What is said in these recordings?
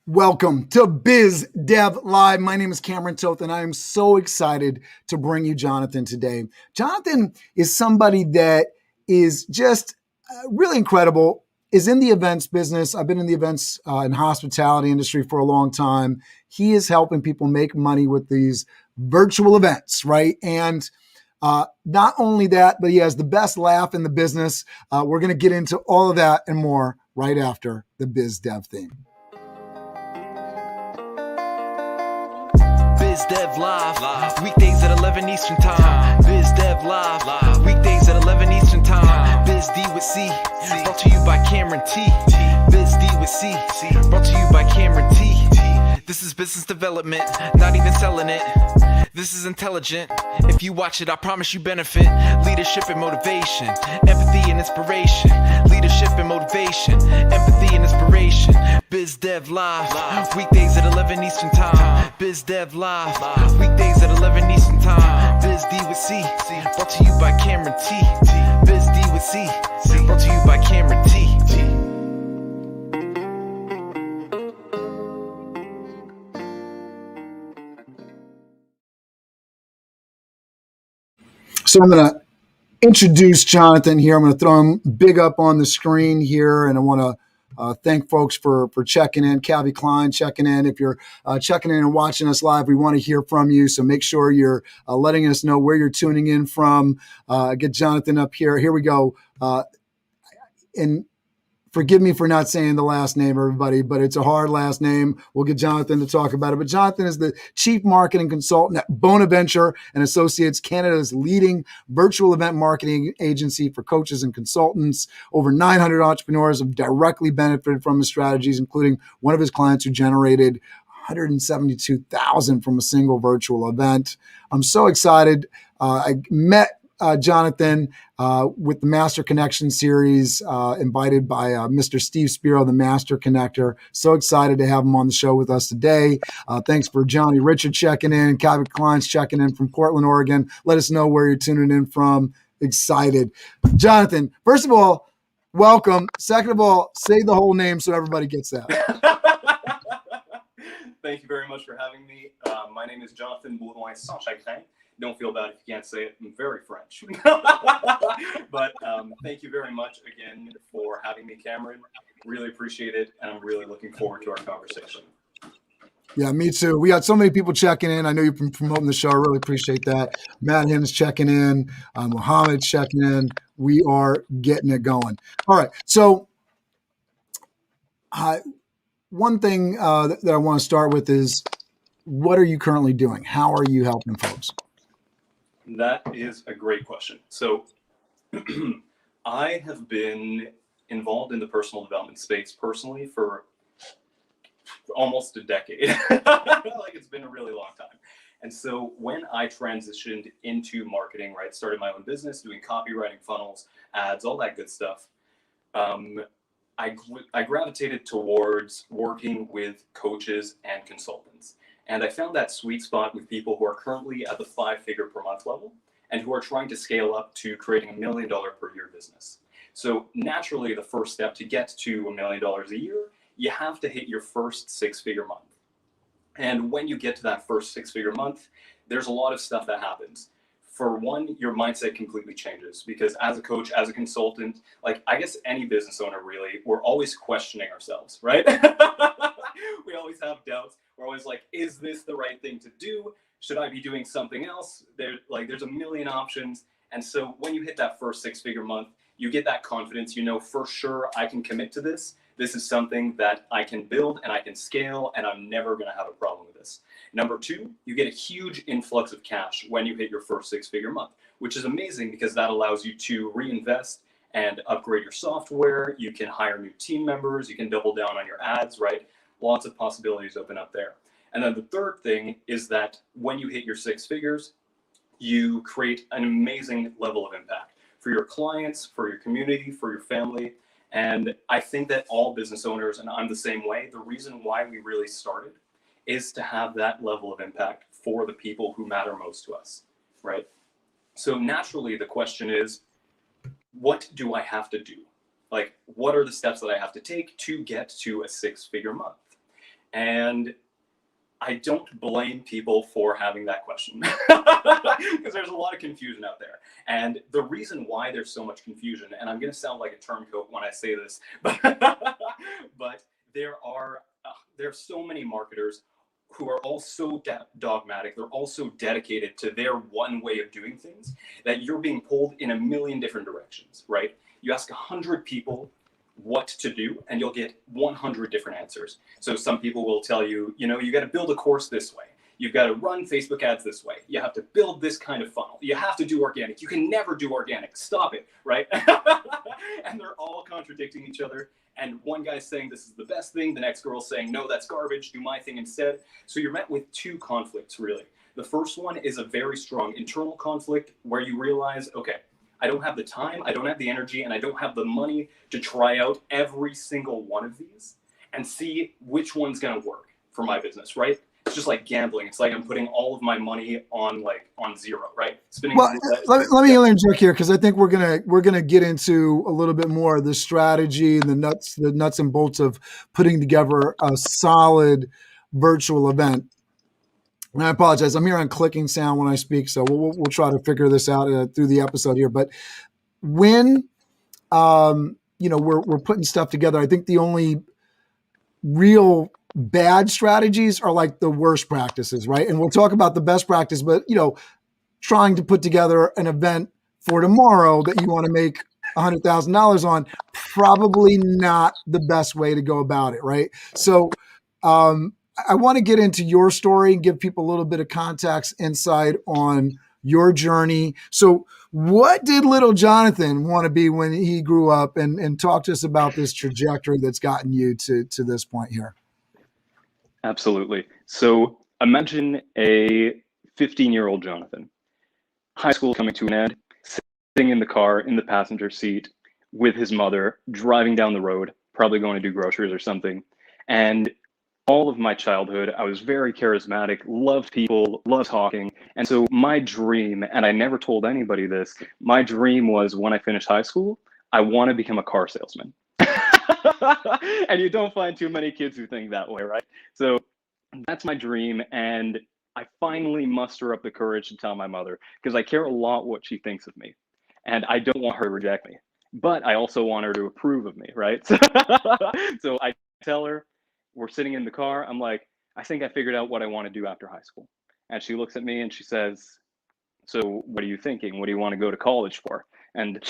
Welcome to Biz Dev Live. My name is Cameron Toth, and I am so excited to bring you Jonathan today. Jonathan is somebody that is just really incredible, is in the events business. I've been in the events and hospitality industry for a long time. He is helping people make money with these virtual events, right? And not only that, but he has the best laugh in the business. We're going to get into all of that and more right after the Biz Dev theme. Biz Dev Live, weekdays at 11 Eastern Time. Biz Dev Live, weekdays at 11 Eastern Time. Biz D with C, brought to you by Cameron T. Biz D with C, brought to you by Cameron T. This is business development, not even selling it. This is intelligent. If you watch it, I promise you benefit. Leadership and motivation, empathy and inspiration. Leadership and motivation, empathy and inspiration. Biz Dev Live, weekdays at 11 Eastern Time. Biz Dev Live, weekdays at 11 Eastern Time. Biz D with C, brought to you by Cameron T. Biz D with C, brought to you by Cameron T. So I'm going to introduce Jonathan here. I'm going to throw him big up on the screen here, and I want to thank folks for checking in. Calvi Klein checking in. If you're checking in and watching us live, we want to hear from you. So make sure you're letting us know where you're tuning in from. Get Jonathan up here. Here we go. And forgive me for not saying the last name, everybody, but it's a hard last name. We'll get Jonathan to talk about it. But Jonathan is the Chief Marketing Consultant at Bonaventure Associates, Canada's leading virtual event marketing agency for coaches and consultants. Over 900 entrepreneurs have directly benefited from his strategies, including one of his clients who generated $172,000 from a single virtual event. I'm so excited. I met Jonathan with the Master Connection series, invited by Mr. Steve Spiro, the Master Connector. So excited to have him on the show with us today. Thanks for Johnny Richard checking in, Calvin Klein's checking in from Portland, Oregon. Let us know where you're tuning in from. Excited. Jonathan, first of all, welcome. Second of all, say the whole name so everybody gets that. Thank you very much for having me. My name is Jonathan Beaudoin-Sanschagrin. Don't feel bad if you can't say it. I'm very French. But thank you very much again for having me, Cameron. Really appreciate it, and I'm really looking forward to our conversation. Yeah, me too. We got so many people checking in. I know you've been promoting the show. I really appreciate that. Matt Hinn's checking in. Mohammed's checking in. We are getting it going. All right. So one thing that I want to start with is, what are you currently doing? How are you helping folks? That is a great question. So I have been involved in the personal development space personally for almost a decade. Like, it's been a really long time. And so when I transitioned into marketing, right, started my own business, doing copywriting, funnels, ads, all that good stuff, I gravitated towards working with coaches and consultants. And I found that sweet spot with people who are currently at the 5-figure per month level and who are trying to scale up to creating $1 million per year business. So naturally, the first step to get to $1 million a year, you have to hit your first 6-figure month. And when you get to that first 6-figure month, there's a lot of stuff that happens. For one, your mindset completely changes, because as a coach, as a consultant, like, I guess any business owner really, we're always questioning ourselves, right? We always have doubts. We're always like, is this the right thing to do? Should I be doing something else? There's a million options. And so when you hit that first 6-figure month, you get that confidence, you know, for sure I can commit to this. This is something that I can build and I can scale, and I'm never going to have a problem with this. Number two, you get a huge influx of cash when you hit your first 6-figure month, which is amazing because that allows you to reinvest and upgrade your software. You can hire new team members. You can double down on your ads, right? Lots of possibilities open up there. And then the third thing is that when you hit your 6 figures, you create an amazing level of impact for your clients, for your community, for your family. And I think that all business owners, and I'm the same way, the reason why we really started is to have that level of impact for the people who matter most to us, right? So naturally, the question is, what do I have to do? Like, what are the steps that I have to take to get to a 6-figure month? And I don't blame people for having that question because there's a lot of confusion out there. And the reason why there's so much confusion, and I'm going to sound like a turncoat when I say this, but there are so many marketers who are all so dogmatic. They're all so dedicated to their one way of doing things that you're being pulled in a million different directions, right? You ask 100 people what to do and you'll get 100 different answers. So some people will tell you, you got to build a course this way. You've got to run Facebook ads this way. You have to build this kind of funnel. You have to do organic. You can never do organic. Stop it, right? And they're all contradicting each other. And one guy's saying this is the best thing. The next girl's saying, no, that's garbage. Do my thing instead. So you're met with two conflicts, really. The first one is a very strong internal conflict where you realize, okay, I don't have the time, I don't have the energy, and I don't have the money to try out every single one of these and see which one's going to work for my business, right? It's just like gambling. It's like I'm putting all of my money on zero, right? Spinning. Well, let me interject here because I think we're gonna get into a little bit more of the strategy and the nuts and bolts of putting together a solid virtual event. And I apologize. I'm here on clicking sound when I speak, so we'll try to figure this out through the episode here. But when we're putting stuff together, I think the only real bad strategies are like the worst practices, right? And we'll talk about the best practice, but trying to put together an event for tomorrow that you want to make $100,000 on, probably not the best way to go about it, right? So I want to get into your story and give people a little bit of context, insight on your journey. So what did little Jonathan want to be when he grew up, and talk to us about this trajectory that's gotten you to this point here? Absolutely. So imagine a 15-year-old Jonathan, high school coming to an end, sitting in the car in the passenger seat with his mother, driving down the road, probably going to do groceries or something. And all of my childhood, I was very charismatic, loved people, loved talking. And so my dream, and I never told anybody this, my dream was when I finished high school, I want to become a car salesman. And you don't find too many kids who think that way, right? So that's my dream. And I finally muster up the courage to tell my mother, because I care a lot what she thinks of me. And I don't want her to reject me, but I also want her to approve of me, right? So I tell her, we're sitting in the car. I'm like, I think I figured out what I want to do after high school. And she looks at me and she says, so what are you thinking? What do you want to go to college for? And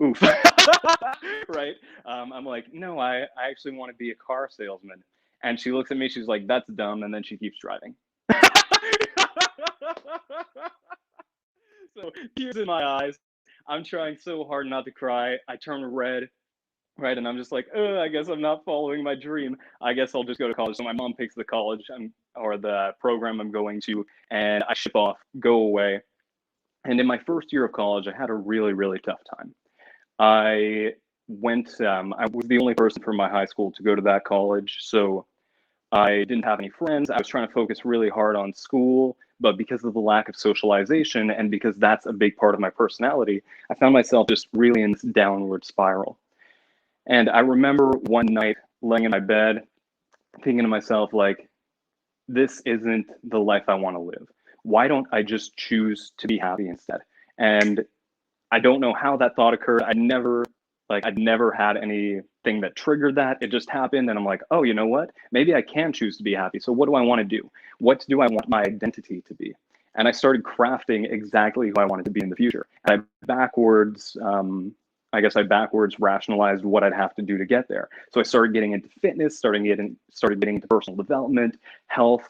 oof, right? I'm like, no, I actually want to be a car salesman. And she looks at me, she's like, that's dumb. And then she keeps driving. So tears in my eyes. I'm trying so hard not to cry. I turn red, right? And I'm just like, oh, I guess I'm not following my dream. I guess I'll just go to college. So my mom picks the college or the program I'm going to, and I ship off, go away. And in my first year of college, I had a really, really tough time. I was the only person from my high school to go to that college. So I didn't have any friends. I was trying to focus really hard on school, but because of the lack of socialization and because that's a big part of my personality, I found myself just really in this downward spiral. And I remember one night laying in my bed, thinking to myself, like, this isn't the life I want to live. Why don't I just choose to be happy instead? And I don't know how that thought occurred. I'd never had anything that triggered that. It just happened. And I'm like, oh, you know what? Maybe I can choose to be happy. So what do I want to do? What do I want my identity to be? And I started crafting exactly who I wanted to be in the future. And I backwards rationalized what I'd have to do to get there. So I started getting into fitness, started getting into personal development, health,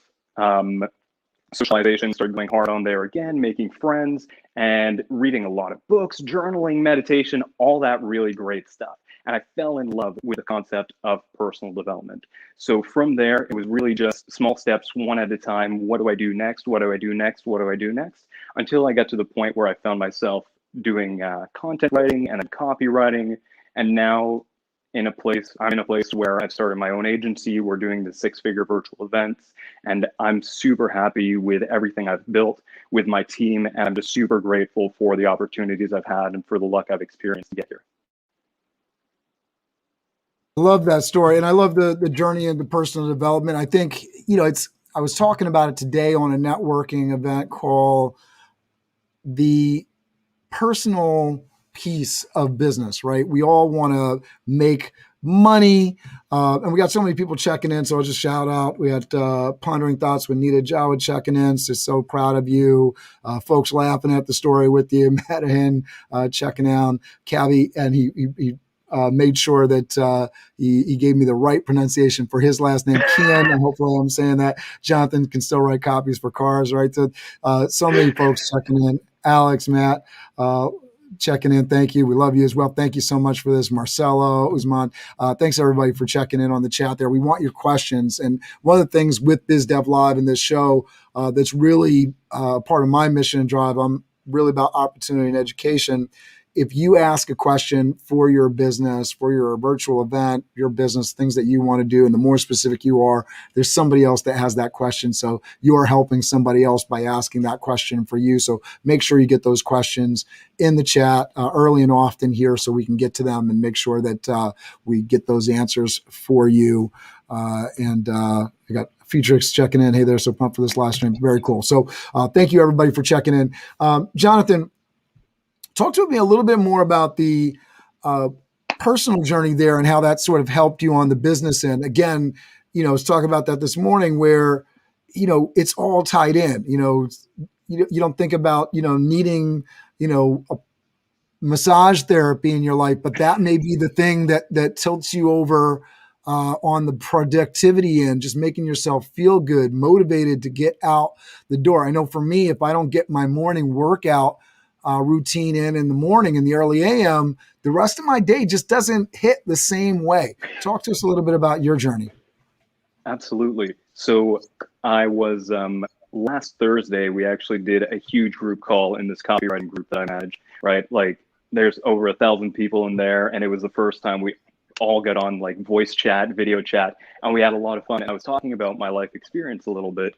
socialization, started going hard on there again, making friends and reading a lot of books, journaling, meditation, all that really great stuff. And I fell in love with the concept of personal development. So from there, it was really just small steps, one at a time. What do I do next? What do I do next? What do I do next? Until I got to the point where I found myself doing content writing and then copywriting. And now I'm in a place where I've started my own agency. We're doing the 6-figure virtual events, and I'm super happy with everything I've built with my team. And I'm just super grateful for the opportunities I've had and for the luck I've experienced to get here. I love that story. And I love the journey into personal development. I think, I was talking about it today on a networking event called the personal piece of business, right? We all want to make money. And we got so many people checking in. So I'll just shout out. We had Pondering Thoughts with Nita Jawad checking in. So proud of you. Folks laughing at the story with you. Madahin checking out. Cavi, and he made sure that he gave me the right pronunciation for his last name, Kian. And hopefully I'm saying that. Jonathan can still write copies for cars, right? So many folks checking in. Alex, Matt, checking in. Thank you. We love you as well. Thank you so much for this. Marcelo, Usman. Thanks everybody for checking in on the chat there. We want your questions. And one of the things with Biz Dev Live in this show that's really part of my mission and drive, I'm really about opportunity and education. If you ask a question for your business, for your virtual event, your business, things that you want to do, and the more specific you are, there's somebody else that has that question. So you are helping somebody else by asking that question for you. So make sure you get those questions in the chat early and often here so we can get to them and make sure that we get those answers for you. And I got Featrix checking in. Hey, they're so pumped for this live stream. Very cool. So thank you everybody for checking in. Jonathan, talk to me a little bit more about the personal journey there and how that sort of helped you on the business end. Again, I was talking about that this morning where, it's all tied in. You don't think about, needing, a massage therapy in your life, but that may be the thing that tilts you over on the productivity end, just making yourself feel good, motivated to get out the door. I know for me, if I don't get my morning workout routine in the morning in the early AM, the rest of my day just doesn't hit the same way. Talk to us a little bit about your journey. Absolutely. So I was last Thursday, we actually did a huge group call in this copywriting group that I manage, right? Like there's over 1,000 people in there, and it was the first time we all got on like voice chat, video chat, and we had a lot of fun. I was talking about my life experience a little bit,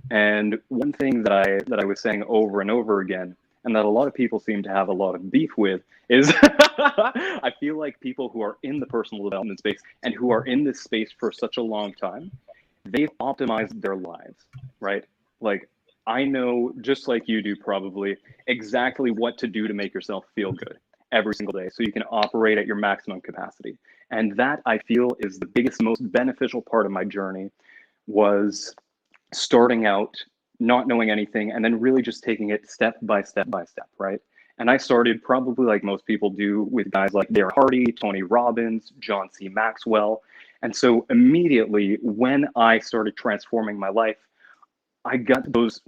and one thing that I was saying over and over again, and that a lot of people seem to have a lot of beef with, is I feel like people who are in the personal development space and who are in this space for such a long time, they've optimized their lives, right? Like I know, just like you do probably, exactly what to do to make yourself feel good every single day so you can operate at your maximum capacity. And that, I feel, is the biggest, most beneficial part of my journey, was starting out not knowing anything and then really just taking it step by step by step, right? And I started probably like most people do with guys like Darren Hardy, Tony Robbins, John C. Maxwell. And so immediately when I started transforming my life, I got those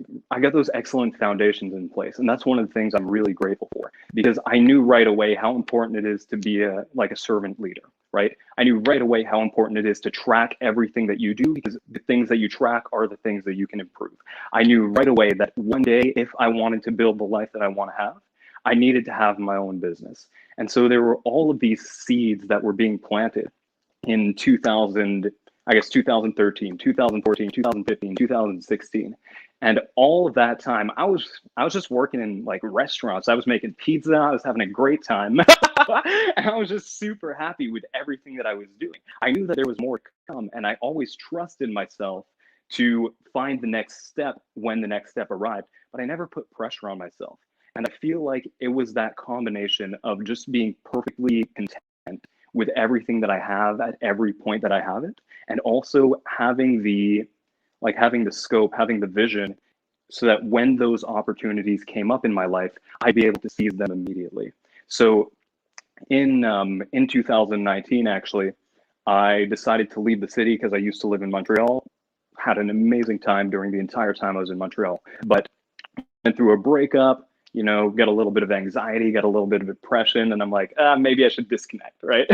excellent foundations in place. And that's one of the things I'm really grateful for, because I knew right away how important it is to be a servant leader, right? I knew right away how important it is to track everything that you do, because the things that you track are the things that you can improve. I knew right away that one day, if I wanted to build the life that I want to have, I needed to have my own business. And so there were all of these seeds that were being planted in 2013, 2014, 2015, 2016. And all of that time, I was just working in like restaurants. I was making pizza. I was having a great time. And I was just super happy with everything that I was doing. I knew that there was more to come, and I always trusted myself to find the next step when the next step arrived, but I never put pressure on myself. And I feel like it was that combination of just being perfectly content with everything that I have at every point that I have it, and also having the scope, having the vision, so that when those opportunities came up in my life, I'd be able to seize them immediately. So in 2019, actually, I decided to leave the city because I used to live in Montreal. Had an amazing time during the entire time I was in Montreal, but went through a breakup, got a little bit of anxiety, got a little bit of depression, and I'm like, maybe I should disconnect, right?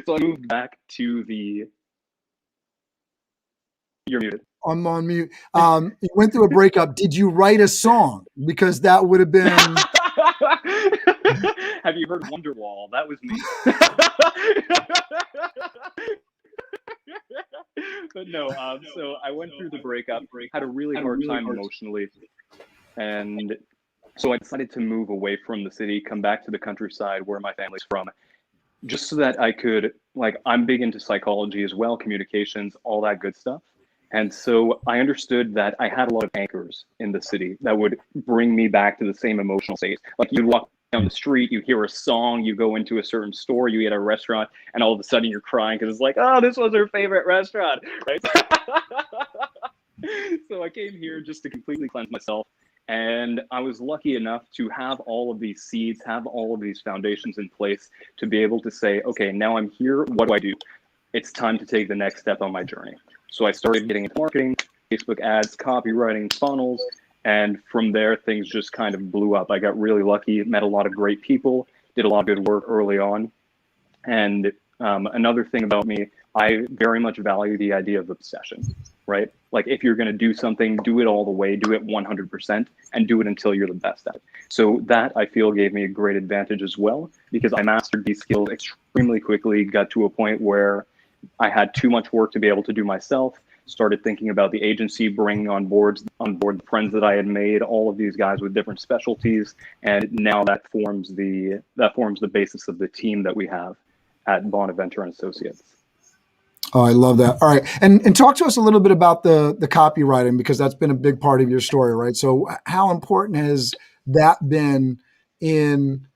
So I moved back to You're muted. I'm on mute. You went through a breakup. Did you write a song? Because that would have been... Have you heard Wonderwall? That was me. But no, so I went through the breakup, had a really hard time emotionally, and so I decided to move away from the city, come back to the countryside where my family's from, just so that I could, like, I'm big into psychology as well, communications, all that good stuff. And so I understood that I had a lot of anchors in the city that would bring me back to the same emotional state. Like, you'd walk down the street, you hear a song, you go into a certain store, you eat at a restaurant, and all of a sudden you're crying because it's like, oh, this was her favorite restaurant, right? So I came here just to completely cleanse myself. And I was lucky enough to have all of these seeds, have all of these foundations in place to be able to say, okay, now I'm here, what do I do? It's time to take the next step on my journey. So I started getting into marketing, Facebook ads, copywriting, funnels, and from there, things just kind of blew up. I got really lucky, met a lot of great people, did a lot of good work early on. And another thing about me, I very much value the idea of obsession, right? Like, if you're going to do something, do it all the way, do it 100%, and do it until you're the best at it. So that, I feel, gave me a great advantage as well, because I mastered these skills extremely quickly, got to a point where I had too much work to be able to do myself, started thinking about the agency, bringing on board the friends that I had made, all of these guys with different specialties, and now that forms the basis of the team that we have at Bonaventure Associates. Oh, I love that. All right. And talk to us a little bit about the copywriting, because that's been a big part of your story, right? So how important has that been in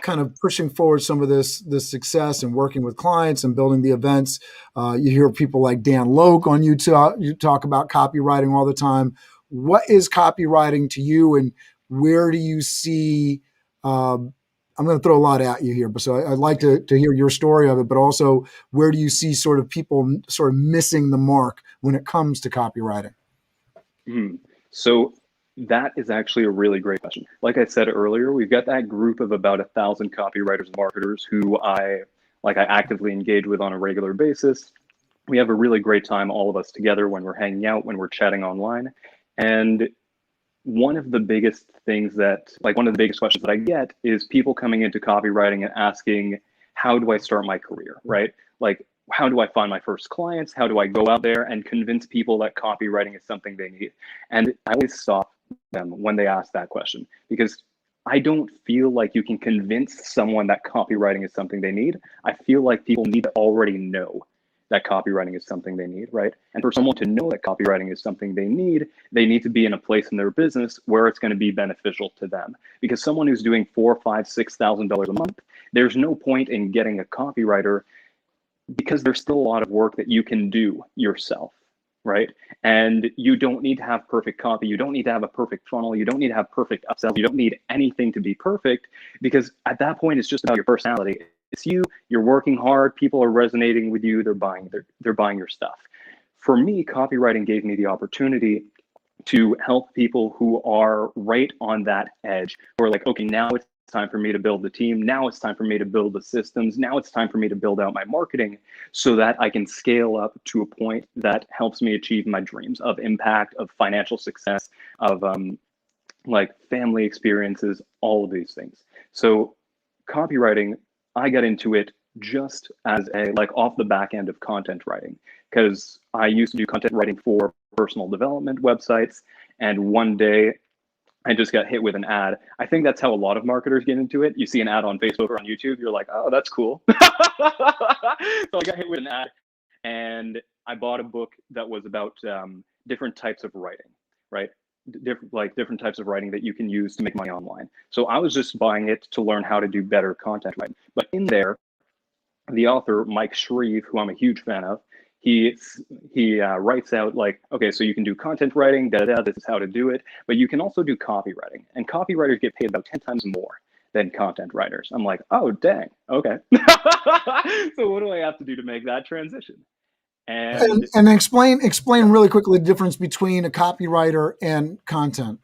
kind of pushing forward some of this success and working with clients and building the events? You hear people like Dan Loke on YouTube, you talk about copywriting all the time. What is copywriting to you, and where do you see, I'm going to throw a lot at you here, but so I'd like to hear your story of it, but also, where do you see sort of people sort of missing the mark when it comes to copywriting? So that is actually a really great question. Like I said earlier, we've got that group of about 1,000 copywriters and marketers who I actively engage with on a regular basis. We have a really great time, all of us together, when we're hanging out, when we're chatting online. And one of the biggest questions that I get is people coming into copywriting and asking, how do I start my career, right? Like, how do I find my first clients? How do I go out there and convince people that copywriting is something they need? And I always stop them when they ask that question, because I don't feel like you can convince someone that copywriting is something they need. I feel like people need to already know that copywriting is something they need, right? And for someone to know that copywriting is something they need to be in a place in their business where it's going to be beneficial to them. Because someone who's doing $4,000, $5,000, $6,000 a month, there's no point in getting a copywriter, because there's still a lot of work that you can do yourself, right? And you don't need to have perfect copy. You don't need to have a perfect funnel. You don't need to have perfect upsells. You don't need anything to be perfect, because at that point, it's just about your personality. It's you, you're working hard, people are resonating with you, they're buying your stuff. For me, copywriting gave me the opportunity to help people who are right on that edge, who are like, okay, now it's time for me to build the team. Now it's time for me to build the systems. Now it's time for me to build out my marketing so that I can scale up to a point that helps me achieve my dreams of impact, of financial success, of family experiences, all of these things. So copywriting, I got into it just as off the back end of content writing, because I used to do content writing for personal development websites. And one day I just got hit with an ad. I think that's how a lot of marketers get into it. You see an ad on Facebook or on YouTube, you're like, oh, that's cool. So I got hit with an ad, and I bought a book that was about different types of writing, right? Different types of writing that you can use to make money online. So I was just buying it to learn how to do better content writing. But in there, the author, Mike Shreve, who I'm a huge fan of, he writes out okay, so you can do content writing, this is how to do it, but you can also do copywriting. And copywriters get paid about 10 times more than content writers. I'm like, oh, dang, okay. So what do I have to do to make that transition? And explain really quickly the difference between a copywriter and content.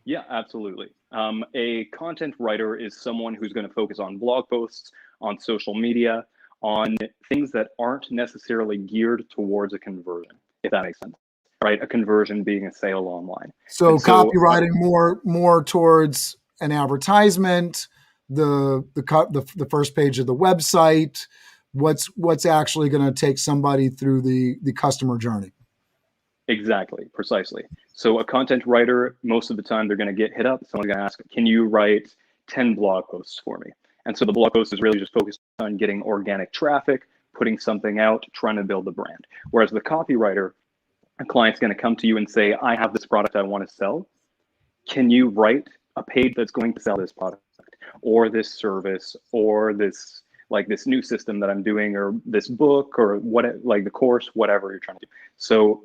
Yeah, absolutely. A content writer is someone who's going to focus on blog posts, on social media, on things that aren't necessarily geared towards a conversion, if that makes sense, right? A conversion being a sale online. So copywriting more towards an advertisement, the first page of the website, what's actually going to take somebody through the customer journey. Exactly, precisely. So a content writer, most of the time they're going to get hit up. Someone's going to ask, can you write 10 blog posts for me? And so the blog post is really just focused on getting organic traffic, putting something out, trying to build the brand. Whereas the copywriter, a client's going to come to you and say, I have this product I want to sell. Can you write a page that's going to sell this product or this service or this new system that I'm doing, or this book, or what, like the course, whatever you're trying to do. So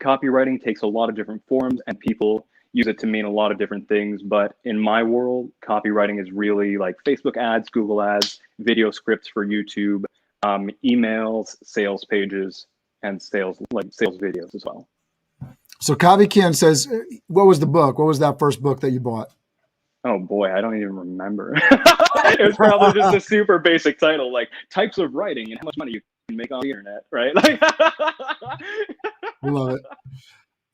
copywriting takes a lot of different forms and people use it to mean a lot of different things. But in my world, copywriting is really like Facebook ads, Google ads, video scripts for YouTube, emails, sales pages, and sales videos as well. So Kavi Ken says, what was the book? What was that first book that you bought? Oh boy, I don't even remember. It was probably just a super basic title, like types of writing and how much money you can make on the internet, right? Like, Love it.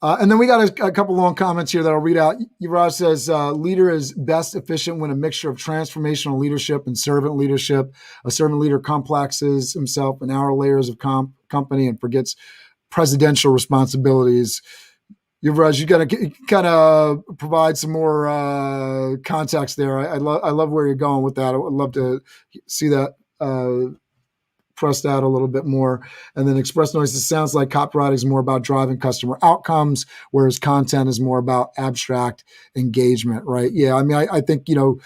And then we got a couple long comments here that I'll read out. Yuvraj says, leader is best efficient when a mixture of transformational leadership and servant leadership. A servant leader complexes himself in outer layers of company and forgets presidential responsibilities. Yuvraj, you got to kind of provide some more context there. I love where you're going with that. I would love to see that pressed out a little bit more. And then Express Noise, it sounds like copywriting is more about driving customer outcomes, whereas content is more about abstract engagement, right? Yeah, I mean, I think, your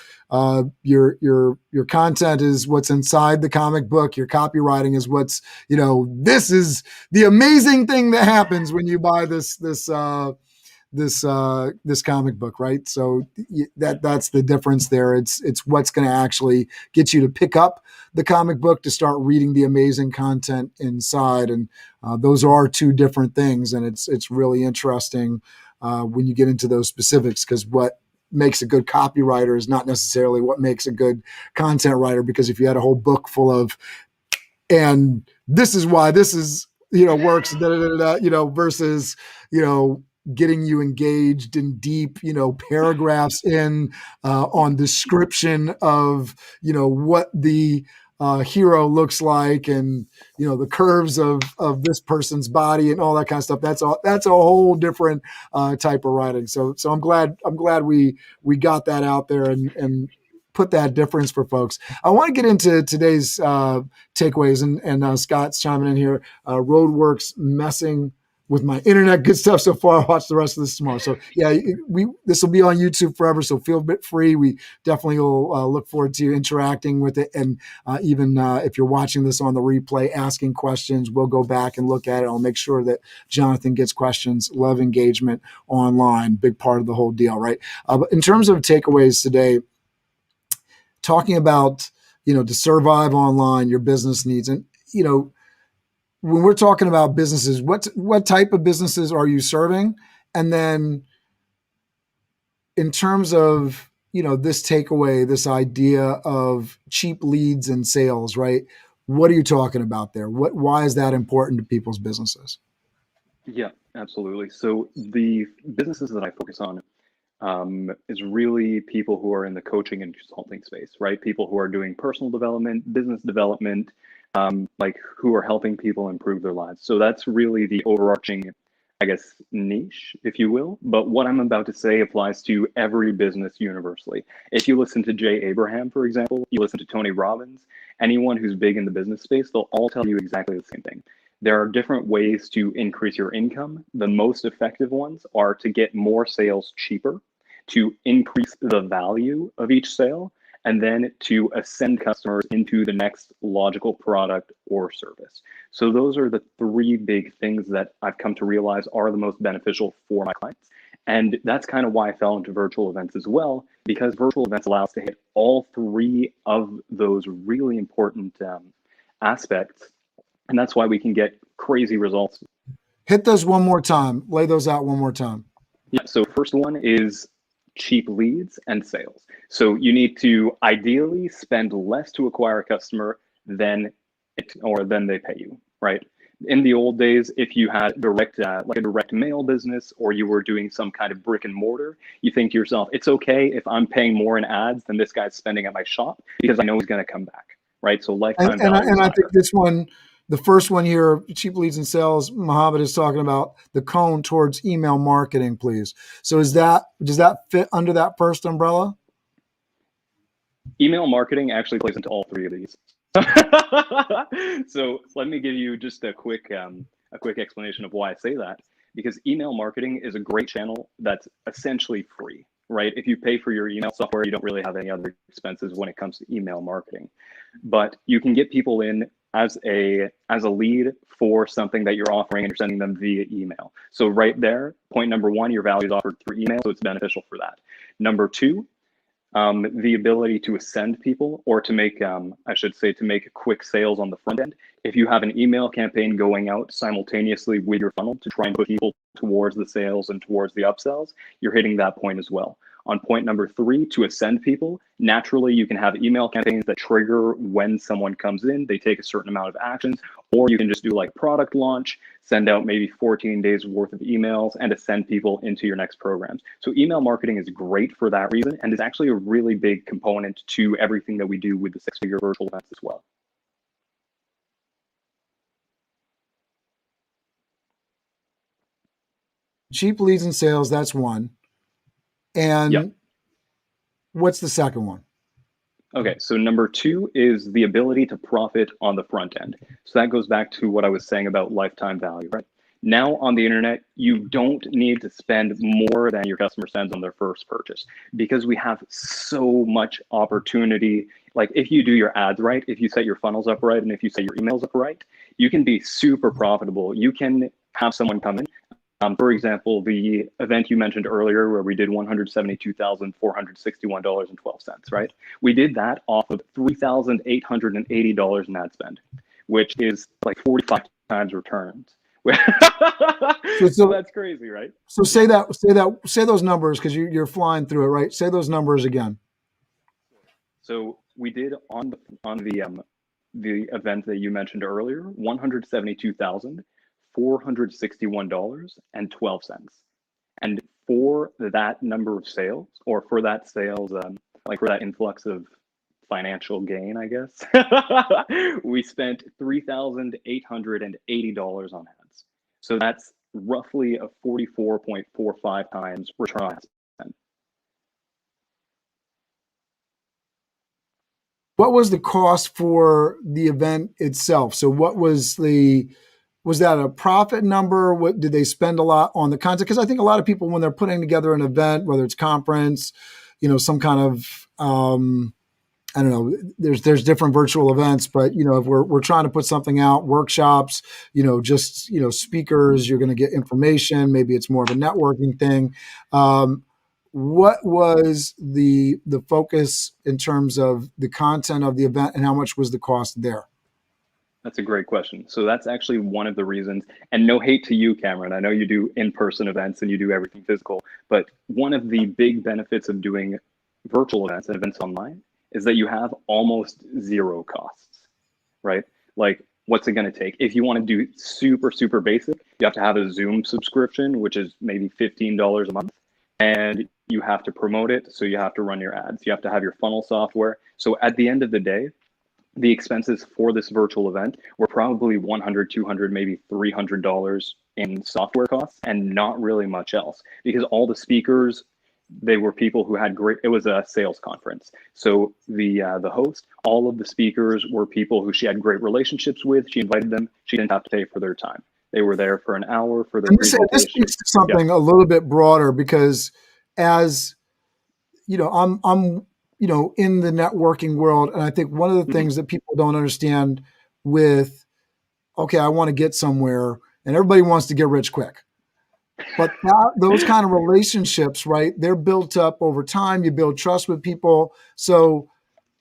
content is what's inside the comic book. Your copywriting is what's, this is the amazing thing that happens when you buy this comic book, right? So that's the difference there. It's what's going to actually get you to pick up the comic book to start reading the amazing content inside, and those are two different things. And it's really interesting when you get into those specifics, because what makes a good copywriter is not necessarily what makes a good content writer. Because if you had a whole book full of, and this is why this is works, versus getting you engaged in deep, paragraphs on description of, what the hero looks like, and, the curves of this person's body and all that kind of stuff. That's a whole different type of writing. So I'm glad we got that out there and put that difference for folks. I want to get into today's takeaways, and Scott's chiming in here. Roadworks messing with my internet. Good stuff so far. I'll watch the rest of this tomorrow. So yeah, this will be on YouTube forever, so feel a bit free. We definitely will look forward to interacting with it. And even if you're watching this on the replay, asking questions, we'll go back and look at it. I'll make sure that Jonathan gets questions. Love engagement online. Big part of the whole deal, right? But in terms of takeaways today, talking about, to survive online, your business needs, and, when we're talking about businesses, what type of businesses are you serving? And then in terms of, this takeaway, this idea of cheap leads and sales, right? What are you talking about there? Why is that important to people's businesses? Yeah, absolutely. So the businesses that I focus on is really people who are in the coaching and consulting space, right? People who are doing personal development, business development, who are helping people improve their lives. So that's really the overarching, niche, if you will. But what I'm about to say applies to every business universally. If you listen to Jay Abraham, for example, you listen to Tony Robbins, anyone who's big in the business space, they'll all tell you exactly the same thing. There are different ways to increase your income. The most effective ones are to get more sales cheaper, to increase the value of each sale, and then to ascend customers into the next logical product or service. So those are the three big things that I've come to realize are the most beneficial for my clients. And that's kind of why I fell into virtual events as well, because virtual events allow us to hit all three of those really important aspects. And that's why we can get crazy results. Hit those one more time. Lay those out one more time. Yeah, so first one is cheap leads and sales. So you need to ideally spend less to acquire a customer than they pay you, right? In the old days, if you had a direct mail business, or you were doing some kind of brick and mortar, you think to yourself, it's okay if I'm paying more in ads than this guy's spending at my shop, because I know he's going to come back, right? So lifetime value. And I think this one, the first one here, cheap leads and sales, Mohammed is talking about the cone towards email marketing, please. So does that fit under that first umbrella? Email marketing actually plays into all three of these. So let me give you just a quick explanation of why I say that. Because email marketing is a great channel that's essentially free, right? If you pay for your email software, you don't really have any other expenses when it comes to email marketing. But you can get people in as a lead for something that you're offering and you're sending them via email. So right there, point number one, your value is offered through email, so it's beneficial for that. Number two, the ability to ascend people, or to make, I should say, to make quick sales on the front end. If you have an email campaign going out simultaneously with your funnel to try and put people towards the sales and towards the upsells, you're hitting that point as well. On point number three, to ascend people, naturally you can have email campaigns that trigger when someone comes in, they take a certain amount of actions, or you can just do like product launch, send out maybe 14 days worth of emails and ascend people into your next programs. So email marketing is great for that reason, and is actually a really big component to everything that we do with the six-figure virtual events as well. Cheap leads and sales, that's one. And Yep. What's the second one? Okay, so number two is the ability to profit on the front end. So that goes back to what I was saying about lifetime value, right? Now on the internet, you don't need to spend more than your customer spends on their first purchase, because we have so much opportunity. Like if you do your ads right, if you set your funnels up right, and if you set your emails up right, you can be super profitable. You can have someone come in. For example, the event you mentioned earlier where we did $172,461.12, right? We did that off of $3,880 in ad spend, which is like 45 times returns. So that's crazy, right? So say those numbers, because you're flying through it, right? Say those numbers again. So we did on the event that you mentioned earlier, $172,461.12. And for that number of sales, or for that sales, like for that influx of financial gain, I guess, we spent $3,880 on ads. So that's roughly a 44.45 times return on ad spend. What was the cost for the event itself? So what was that a profit number? What did they spend a lot on the content? Because I think a lot of people, when they're putting together an event, whether it's conference, some kind of, I don't know, there's different virtual events, but if we're trying to put something out, workshops, just speakers, you're going to get information. Maybe it's more of a networking thing. What was the focus in terms of the content of the event, and how much was the cost there? That's a great question. So that's actually one of the reasons, and no hate to you, Cameron. I know you do in-person events and you do everything physical, but one of the big benefits of doing virtual events and events online is that you have almost zero costs, right? Like, what's it going to take? If you want to do super, super basic, you have to have a Zoom subscription, which is maybe $15 a month, and you have to promote it. So you have to run your ads. You have to have your funnel software. So at the end of the day, the expenses for this virtual event were probably $100, $200, maybe $300 in software costs, and not really much else, because all the speakers, they were people who had it was a sales conference. So the host, all of the speakers were people who she had great relationships with. She invited them. She didn't have to pay for their time. They were there for an hour for their presentation. This speaks to something a little bit broader, because as I'm in the networking world, and I think one of the things that people don't understand with, okay, I want to get somewhere, and everybody wants to get rich quick. But those kind of relationships, right, they're built up over time. You build trust with people. So,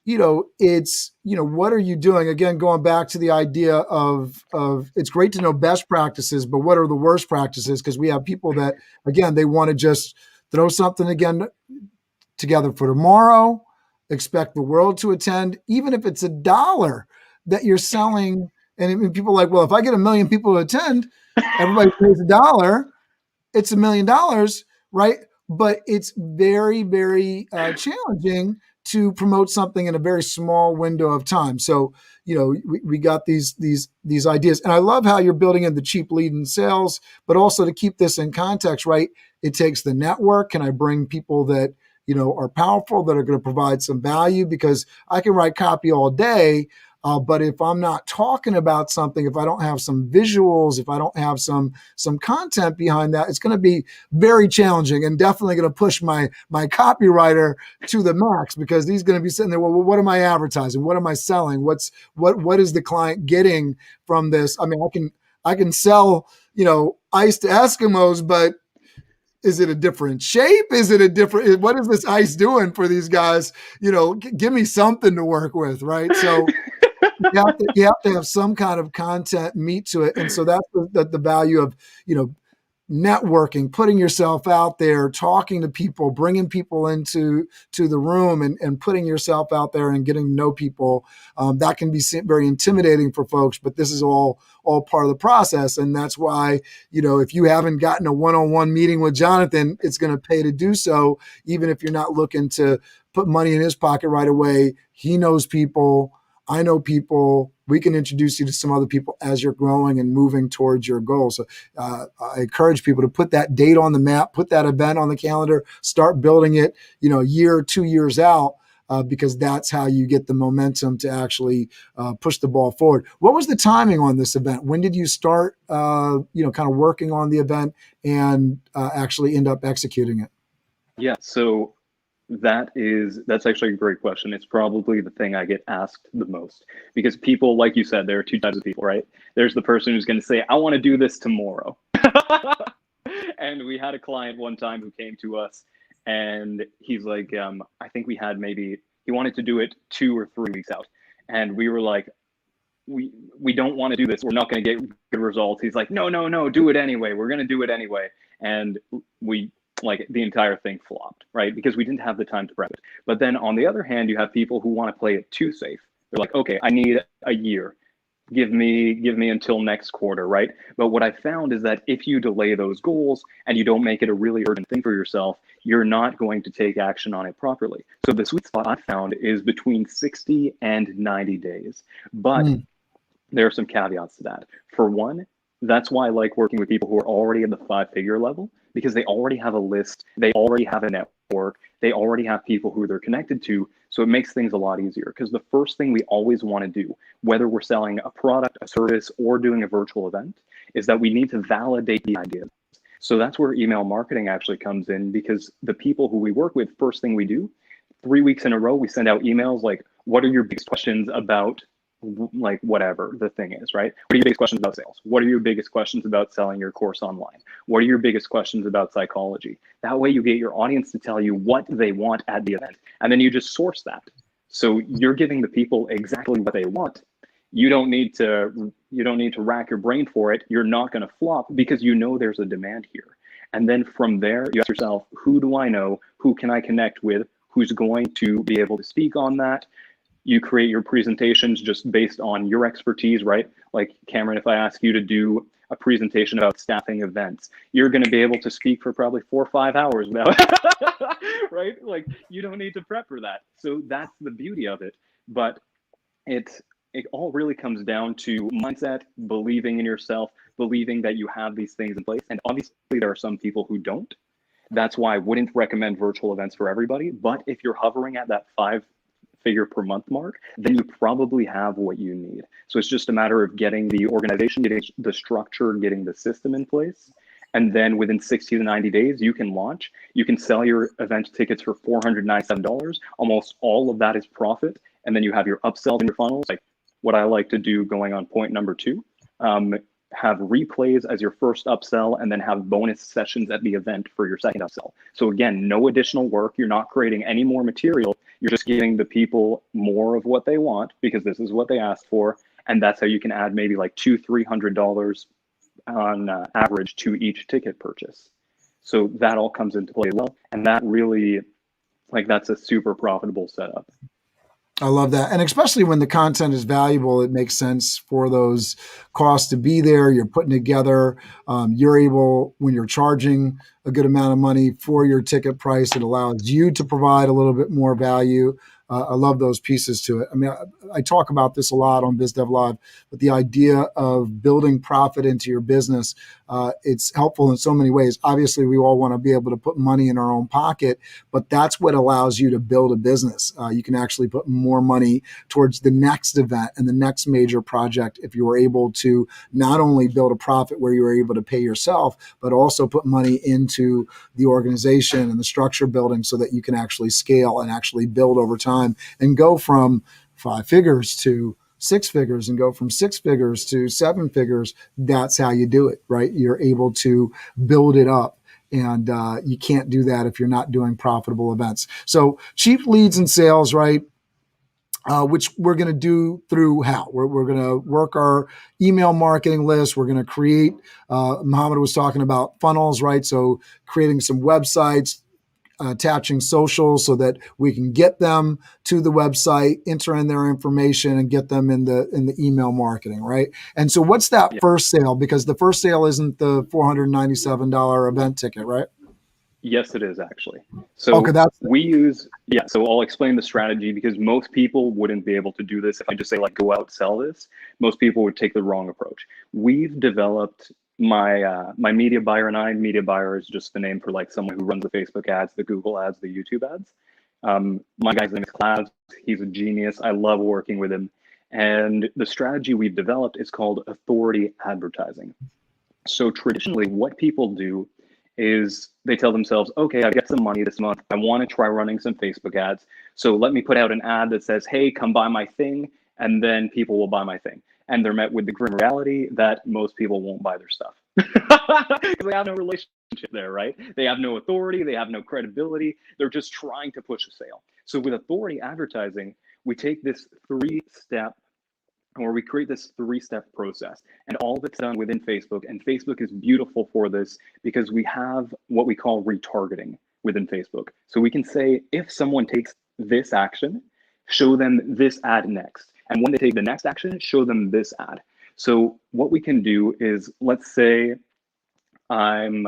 it's, what are you doing? Again, going back to the idea of it's great to know best practices, but what are the worst practices? Because we have people that, again, they want to just throw something together for tomorrow, expect the world to attend, even if it's $1 that you're selling. And people are like, well, if I get 1 million people to attend, everybody pays $1. It's $1 million, right? But it's very, very challenging to promote something in a very small window of time. So, we got these ideas, and I love how you're building in the cheap lead and sales, but also to keep this in context, right? It takes the network. Can I bring people that, are powerful, that are going to provide some value, because I can write copy all day. But if I'm not talking about something, if I don't have some visuals, if I don't have some content behind that, it's going to be very challenging, and definitely going to push my copywriter to the max, because he's going to be sitting there. Well, what am I advertising? What am I selling? What is the client getting from this? I mean, I can sell ice to Eskimos, but is it a different shape? Is it a different? What is this ice doing for these guys? Give me something to work with, right? So you have to have some kind of content meat to it. And so that's the value of, networking, putting yourself out there, talking to people, bringing people into the room, and putting yourself out there and getting to know people. That can be very intimidating for folks, but this is all part of the process. And that's why, if you haven't gotten a one-on-one meeting with Jonathan, it's going to pay to do so, even if you're not looking to put money in his pocket right away. He knows people. I know people. We can introduce you to some other people as you're growing and moving towards your goal. So I encourage people to put that date on the map, put that event on the calendar, start building it, a year or 2 years out, because that's how you get the momentum to actually push the ball forward. What was the timing on this event? When did you start, kind of working on the event and actually end up executing it? Yeah, so that's actually a great question. It's probably the thing I get asked the most, because people, like you said, there are two types of people, right? There's the person who's going to say, I want to do this tomorrow. And we had a client one time who came to us, and he's like, I think we had he wanted to do it 2 or 3 weeks out. And we were like, we don't want to do this. We're not going to get good results. He's like, no, do it anyway. We're going to do it anyway. And the entire thing flopped, right? Because we didn't have the time to prep it. But then on the other hand, you have people who want to play it too safe. They're like, okay, I need a year. Give me until next quarter, right? But what I found is that if you delay those goals and you don't make it a really urgent thing for yourself, you're not going to take action on it properly. So the sweet spot I found is between 60 and 90 days. But there are some caveats to that. For one, that's why I like working with people who are already at the 5-figure level, because they already have a list, they already have a network, they already have people who they're connected to. So it makes things a lot easier, because the first thing we always want to do, whether we're selling a product, a service, or doing a virtual event, is that we need to validate the ideas. So that's where email marketing actually comes in, because the people who we work with, first thing we do, 3 weeks in a row, we send out emails like, what are your biggest questions about whatever the thing is, right? What are your biggest questions about sales? What are your biggest questions about selling your course online? What are your biggest questions about psychology? That way you get your audience to tell you what they want at the event, and then you just source that. So you're giving the people exactly what they want. You don't need to rack your brain for it. You're not going to flop, because there's a demand here. And then from there, you ask yourself, who do I know? Who can I connect with? Who's going to be able to speak on that? You create your presentations just based on your expertise, right? Like Cameron, if I ask you to do a presentation about staffing events, you're going to be able to speak for probably 4 or 5 hours now, right? Like, you don't need to prep for that. So that's the beauty of it. But it all really comes down to mindset, believing in yourself, believing that you have these things in place. And obviously there are some people who don't. That's why I wouldn't recommend virtual events for everybody. But if you're hovering at that 5-figure per month mark, then you probably have what you need. So it's just a matter of getting the organization, getting the structure, getting the system in place. And then within 60 to 90 days, you can launch. You can sell your event tickets for $497. Almost all of that is profit. And then you have your upsells in your funnels. Like what I like to do going on point number 2, have replays as your first upsell, and then have bonus sessions at the event for your second upsell. So again, no additional work. You're not creating any more material. You're just giving the people more of what they want, because this is what they asked for. And that's how you can add maybe like $200-300 on average to each ticket purchase. So that all comes into play as well. And that really, that's a super profitable setup. I love that. And especially when the content is valuable, it makes sense for those costs to be there. You're putting together, you're able, when you're charging a good amount of money for your ticket price, it allows you to provide a little bit more value. I love those pieces to it. I mean, I talk about this a lot on Biz Dev Live, but the idea of building profit into your business, it's helpful in so many ways. Obviously, we all want to be able to put money in our own pocket, but that's what allows you to build a business. You can actually put more money towards the next event and the next major project if you are able to not only build a profit where you are able to pay yourself, but also put money into the organization and the structure building so that you can actually scale and actually build over time and go from 5 figures to 6 figures and go from 6 figures to 7 figures. That's how you do it, right? You're able to build it up. And you can't do that if you're not doing profitable events. So cheap leads and sales, right? Which we're going to do through how? We're going to work our email marketing list. We're going to create, Muhammad was talking about funnels, right? So creating some websites, attaching socials so that we can get them to the website, enter in their information, and get them in the email marketing, right? And so what's that first sale? Because the first sale isn't the $497 event ticket, right? Yes, it is actually. So okay, so I'll explain the strategy because most people wouldn't be able to do this. If I just say like, go out, sell this, most people would take the wrong approach. We've developed my media buyer, and media buyer is just the name for like someone who runs the Facebook ads, the Google ads, the YouTube ads. My guy's name is Klaus. He's a genius. I love working with him. And the strategy we've developed is called authority advertising. So traditionally what people do is they tell themselves, okay, I've got some money this month. I want to try running some Facebook ads. So let me put out an ad that says, hey, come buy my thing. And then people will buy my thing. And they're met with the grim reality that most people won't buy their stuff because they have no relationship there, right? They have no authority. They have no credibility. They're just trying to push a sale. So with authority advertising, we take this we create this 3-step process, and all of it's done within Facebook. And Facebook is beautiful for this because we have what we call retargeting within Facebook. So we can say, if someone takes this action, show them this ad next. And when they take the next action, show them this ad. So what we can do is, let's say I'm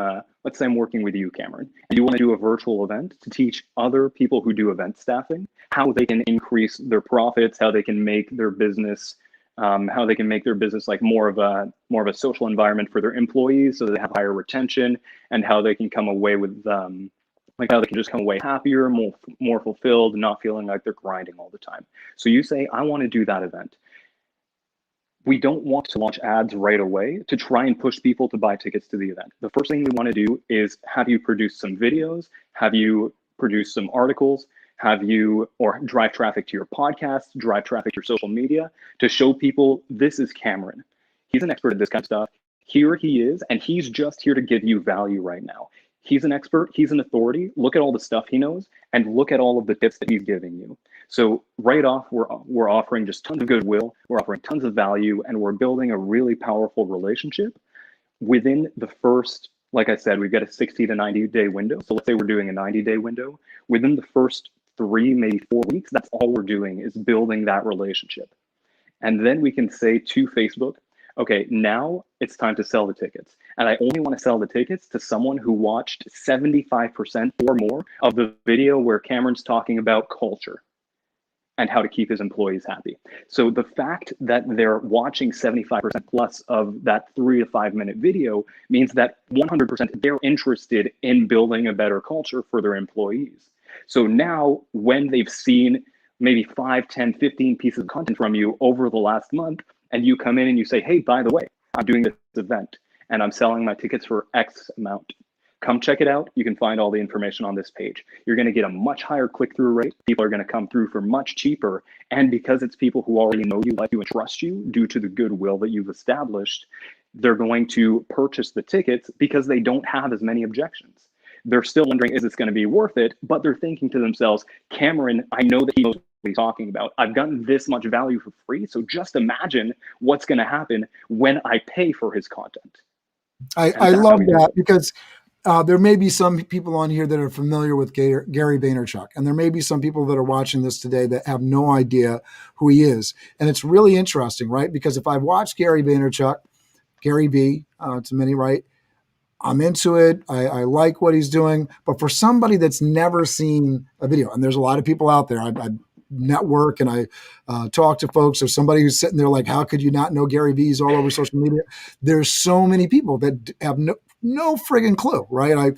working with you, Cameron, and you want to do a virtual event to teach other people who do event staffing how they can increase their profits, how they can make their business like more of a social environment for their employees so they have higher retention, and how they can come away with how they can just come away happier, more fulfilled, not feeling like they're grinding all the time. So you say, I want to do that event. We don't want to launch ads right away to try and push people to buy tickets to the event. The first thing we want to do is have you produce some videos, have you produce some articles, or drive traffic to your podcast, drive traffic to your social media to show people this is Cameron. He's an expert at this kind of stuff. Here he is, and he's just here to give you value right now. He's an expert, he's an authority. Look at all the stuff he knows and look at all of the tips that he's giving you. So right off, we're offering just tons of goodwill, we're offering tons of value, and we're building a really powerful relationship within the first, like I said, we've got a 60 to 90 day window. So let's say we're doing a 90-day window. Within the first 3, maybe 4 weeks, that's all we're doing is building that relationship. And then we can say to Facebook, okay, now it's time to sell the tickets. And I only want to sell the tickets to someone who watched 75% or more of the video where Cameron's talking about culture and how to keep his employees happy. So the fact that they're watching 75% plus of that 3 to 5 minute video means that 100% they're interested in building a better culture for their employees. So now when they've seen maybe 5, 10, 15 pieces of content from you over the last month, and you come in and you say, hey, by the way, I'm doing this event and I'm selling my tickets for X amount. Come check it out. You can find all the information on this page. You're going to get a much higher click-through rate. People are going to come through for much cheaper. And because it's people who already know you, like you, and trust you due to the goodwill that you've established, they're going to purchase the tickets because they don't have as many objections. They're still wondering, is this going to be worth it? But they're thinking to themselves, Cameron, I know that he knows what he's talking about. I've gotten this much value for free. So just imagine what's going to happen when I pay for his content. I love that because there may be some people on here that are familiar with Gary Vaynerchuk, and there may be some people that are watching this today that have no idea who he is. And it's really interesting, right? Because if I've watched Gary Vaynerchuk, Gary V, to many, right? I'm into it. I like what he's doing. But for somebody that's never seen a video, and there's a lot of people out there, network and I talk to folks, or somebody who's sitting there like, how could you not know Gary Vee? He's all over social media. There's so many people that have no friggin' clue, right?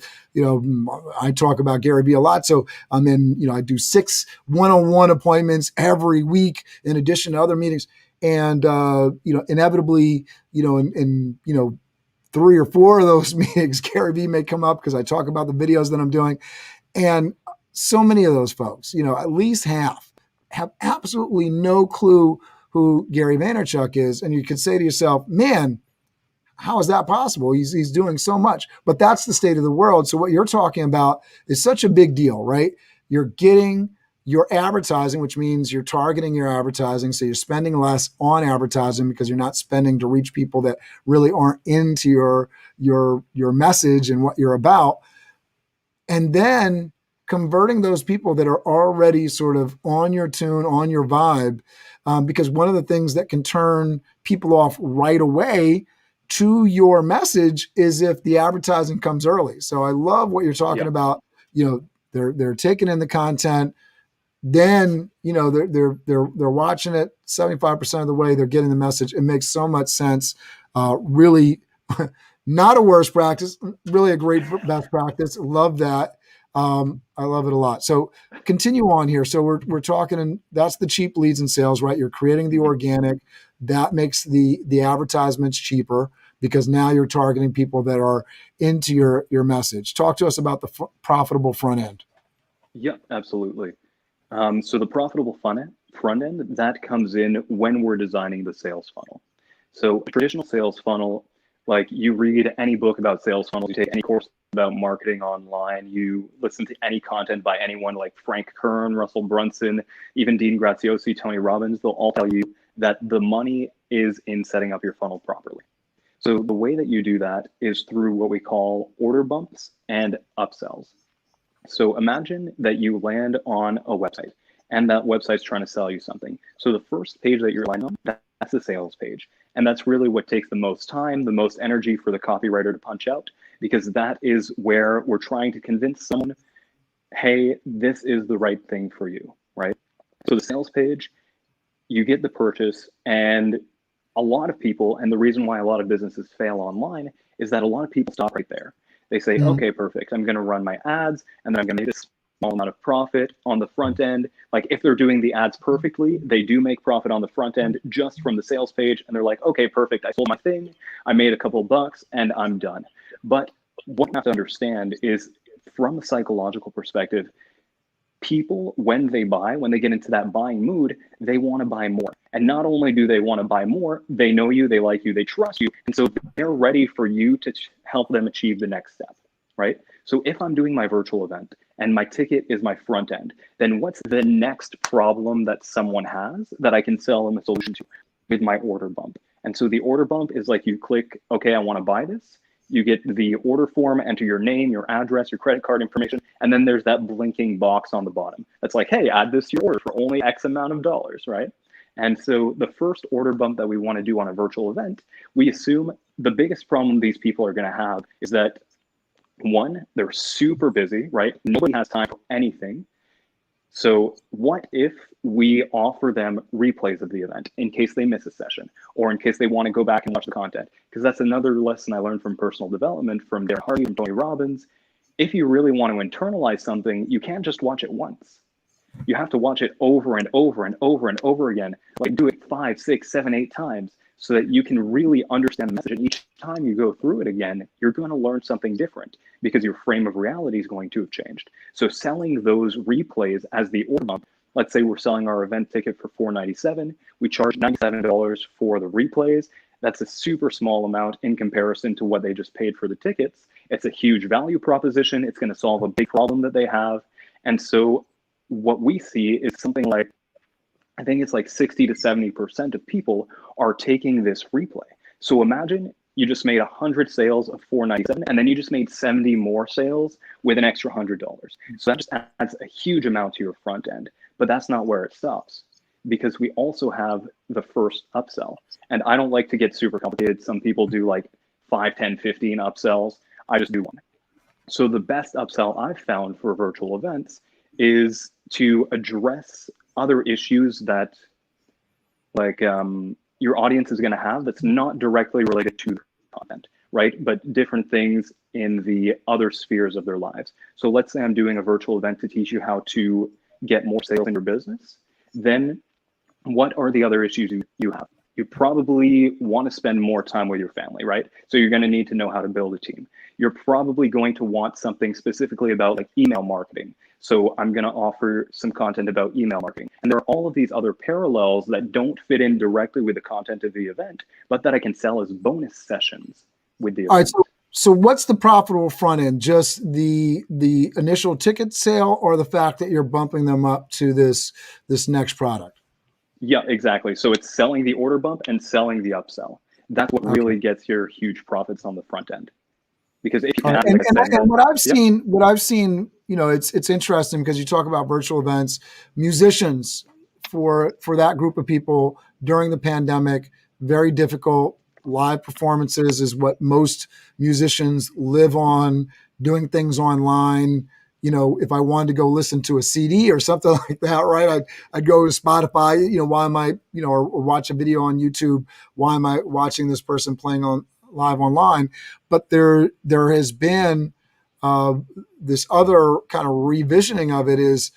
I talk about Gary Vee a lot. So I'm in, I do 6 one-on-one appointments every week in addition to other meetings. And, inevitably, in 3 or 4 of those meetings, Gary Vee may come up because I talk about the videos that I'm doing. And so many of those folks, at least half, have absolutely no clue who Gary Vaynerchuk is. And you could say to yourself, man, how is that possible? He's doing so much. But that's the state of the world. So what you're talking about is such a big deal, right? You're getting your advertising, which means you're targeting your advertising. So you're spending less on advertising because you're not spending to reach people that really aren't into your message and what you're about. And then converting those people that are already sort of on your tune, on your vibe, because one of the things that can turn people off right away to your message is if the advertising comes early. So I love what you're talking about. They're taking in the content, then they're watching it 75% of the way. They're getting the message. It makes so much sense. Really. Not a worst practice, really a great best practice. Love that. I love it a lot. So continue on here. So we're talking, and that's the cheap leads and sales, right? You're creating the organic. That makes the advertisements cheaper because now you're targeting people that are into your message. Talk to us about the profitable front end. Yeah, absolutely. So the profitable front end, that comes in when we're designing the sales funnel. So a traditional sales funnel, like you read any book about sales funnels, you take any course about marketing online, you listen to any content by anyone like Frank Kern, Russell Brunson, even Dean Graziosi, Tony Robbins, they'll all tell you that the money is in setting up your funnel properly. So the way that you do that is through what we call order bumps and upsells. So imagine that you land on a website and that website's trying to sell you something. So the first page that you're landing on, that's the sales page. And that's really what takes the most time, the most energy for the copywriter to punch out, because that is where we're trying to convince someone, hey, this is the right thing for you, right? So the sales page, you get the purchase, and a lot of people, and the reason why a lot of businesses fail online is that a lot of people stop right there. They say, okay, perfect. I'm going to run my ads and then I'm going to make a small amount of profit on the front end. Like if they're doing the ads perfectly, they do make profit on the front end just from the sales page. And they're like, okay, perfect. I sold my thing. I made a couple bucks and I'm done. But what you have to understand is from a psychological perspective, people, when they get into that buying mood, they want to buy more. And not only do they want to buy more, they know you, they like you, they trust you. And so they're ready for you to help them achieve the next step, right? So if I'm doing my virtual event and my ticket is my front end, then what's the next problem that someone has that I can sell them a solution to with my order bump? And so the order bump is like you click, okay, I want to buy this. You get the order form, enter your name, your address, your credit card information, and then there's that blinking box on the bottom. That's like, hey, add this to your order for only X amount of dollars, right? And so the first order bump that we want to do on a virtual event, we assume the biggest problem these people are going to have is that, one, they're super busy, right? Nobody has time for anything. So what if we offer them replays of the event in case they miss a session or in case they want to go back and watch the content? Because that's another lesson I learned from personal development from Darren Hardy and Tony Robbins. If you really want to internalize something, you can't just watch it once. You have to watch it over and over and over and over again. Like do it 5, 6, 7, 8 times so that you can really understand the message. And each time you go through it again, you're going to learn something different because your frame of reality is going to have changed. So selling those replays as the order bump, let's say we're selling our event ticket for $497. We charge $97 for the replays. That's a super small amount in comparison to what they just paid for the tickets. It's a huge value proposition. It's going to solve a big problem that they have. And so what we see is something like, I think it's like 60 to 70% of people are taking this replay. So imagine you just made 100 sales of $497, and then you just made 70 more sales with an extra $100. So that just adds a huge amount to your front end. But that's not where it stops, because we also have the first upsell. And I don't like to get super complicated. Some people do like 5, 10, 15 upsells. I just do one. So the best upsell I've found for virtual events is to address other issues that your audience is going to have that's not directly related to content, right? But different things in the other spheres of their lives. So let's say I'm doing a virtual event to teach you how to get more sales in your business. Then what are the other issues you have? You probably want to spend more time with your family, right? So you're going to need to know how to build a team. You're probably going to want something specifically about like email marketing. So I'm going to offer some content about email marketing. And there are all of these other parallels that don't fit in directly with the content of the event, but that I can sell as bonus sessions with the event. All right. So what's the profitable front end? Just the initial ticket sale, or the fact that you're bumping them up to this next product? Yeah, exactly. So it's selling the order bump and selling the upsell. That's what really gets your huge profits on the front end. Because if you can have like a segment, and what I've seen, it's interesting because you talk about virtual events, musicians for that group of people during the pandemic, very difficult. Live performances is what most musicians live on, doing things online. If I wanted to go listen to a CD or something like that, right? I'd go to Spotify, why am I, or watch a video on YouTube. Why am I watching this person playing on live online? But there has been this other kind of revisioning of it is,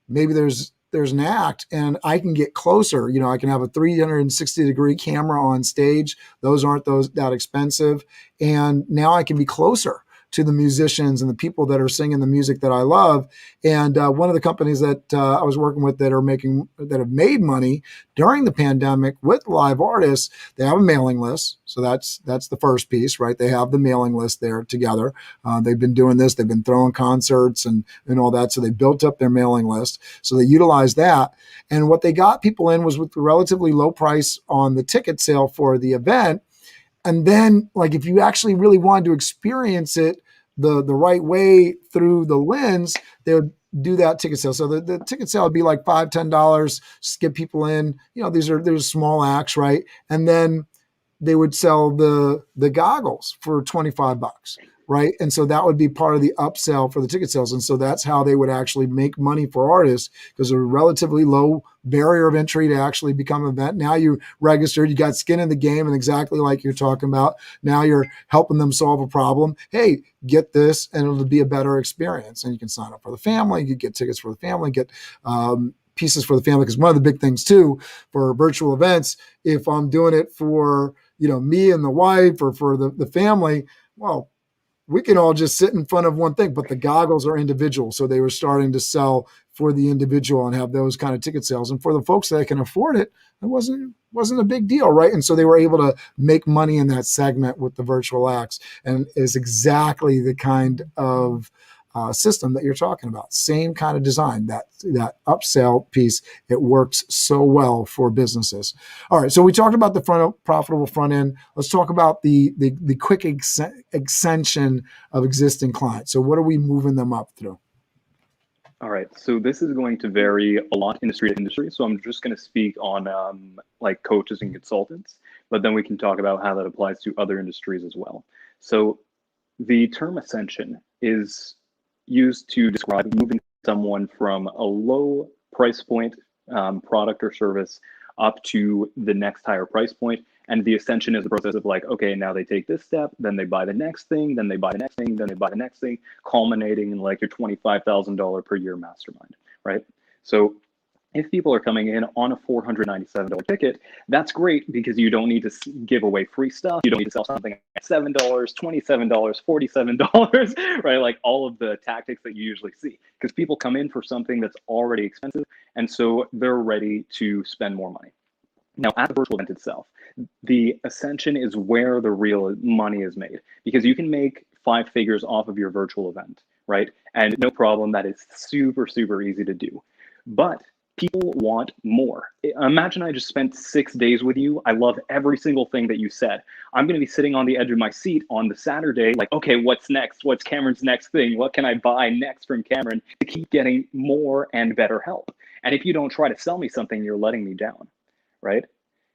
maybe there's an act and I can get closer. I can have a 360-degree camera on stage. Those aren't that expensive. And now I can be closer to the musicians and the people that are singing the music that I love. And one of the companies that I was working with that have made money during the pandemic with live artists, they have a mailing list. So that's the first piece, right? They have the mailing list there together. They've been doing this. They've been throwing concerts and all that. So they built up their mailing list. So they utilized that. And what they got people in was with a relatively low price on the ticket sale for the event. And then, like, if you actually really wanted to experience it the right way through the lens, they would do that ticket sale. So the ticket sale would be like $5, $10, just get people in. There's small acts, right? And then they would sell the goggles for $25, right? And so that would be part of the upsell for the ticket sales. And so that's how they would actually make money for artists, because there's a relatively low barrier of entry to actually become an event. Now you registered, you got skin in the game, and exactly like you're talking about, now you're helping them solve a problem. Hey, get this, and it'll be a better experience. And you can sign up for the family, you get tickets for the family, get pieces for the family. Because one of the big things too for virtual events, if I'm doing it for me and the wife or for the family, well, we can all just sit in front of one thing, but the goggles are individual. So they were starting to sell for the individual and have those kind of ticket sales. And for the folks that can afford it, it wasn't a big deal, right? And so they were able to make money in that segment with the virtual acts, and is exactly the kind of system that you're talking about. Same kind of design, that upsell piece. It works so well for businesses. All right, so we talked about the profitable front end. Let's talk about the quick extension of existing clients. So what are we moving them up through? All right, so this is going to vary a lot industry to industry. So I'm just going to speak on like coaches and consultants, but then we can talk about how that applies to other industries as well. So the term Ascension is used to describe moving someone from a low price point product or service up to the next higher price point. And the Ascension is the process of like, okay, now they take this step, then they buy the next thing, then they buy the next thing, then they buy the next thing, culminating in like your $25,000 per year mastermind, right? So if people are coming in on a $497 ticket, that's great, because you don't need to give away free stuff. You don't need to sell something at $7, $27, $47, right? Like all of the tactics that you usually see, because people come in for something that's already expensive, and so they're ready to spend more money. Now, at the virtual event itself, the Ascension is where the real money is made, because you can make 5 figures off of your virtual event, right? And no problem, that is super, super easy to do. But people want more. Imagine I just spent 6 days with you. I love every single thing that you said. I'm going to be sitting on the edge of my seat on the Saturday, like, okay, what's next? What's Cameron's next thing? What can I buy next from Cameron to keep getting more and better help? And if you don't try to sell me something, you're letting me down, right?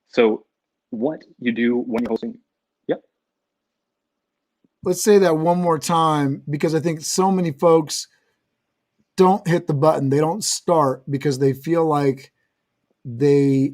So what you do when you're hosting, yep. Let's say that one more time, because I think so many folks don't hit the button. They don't start because they feel like they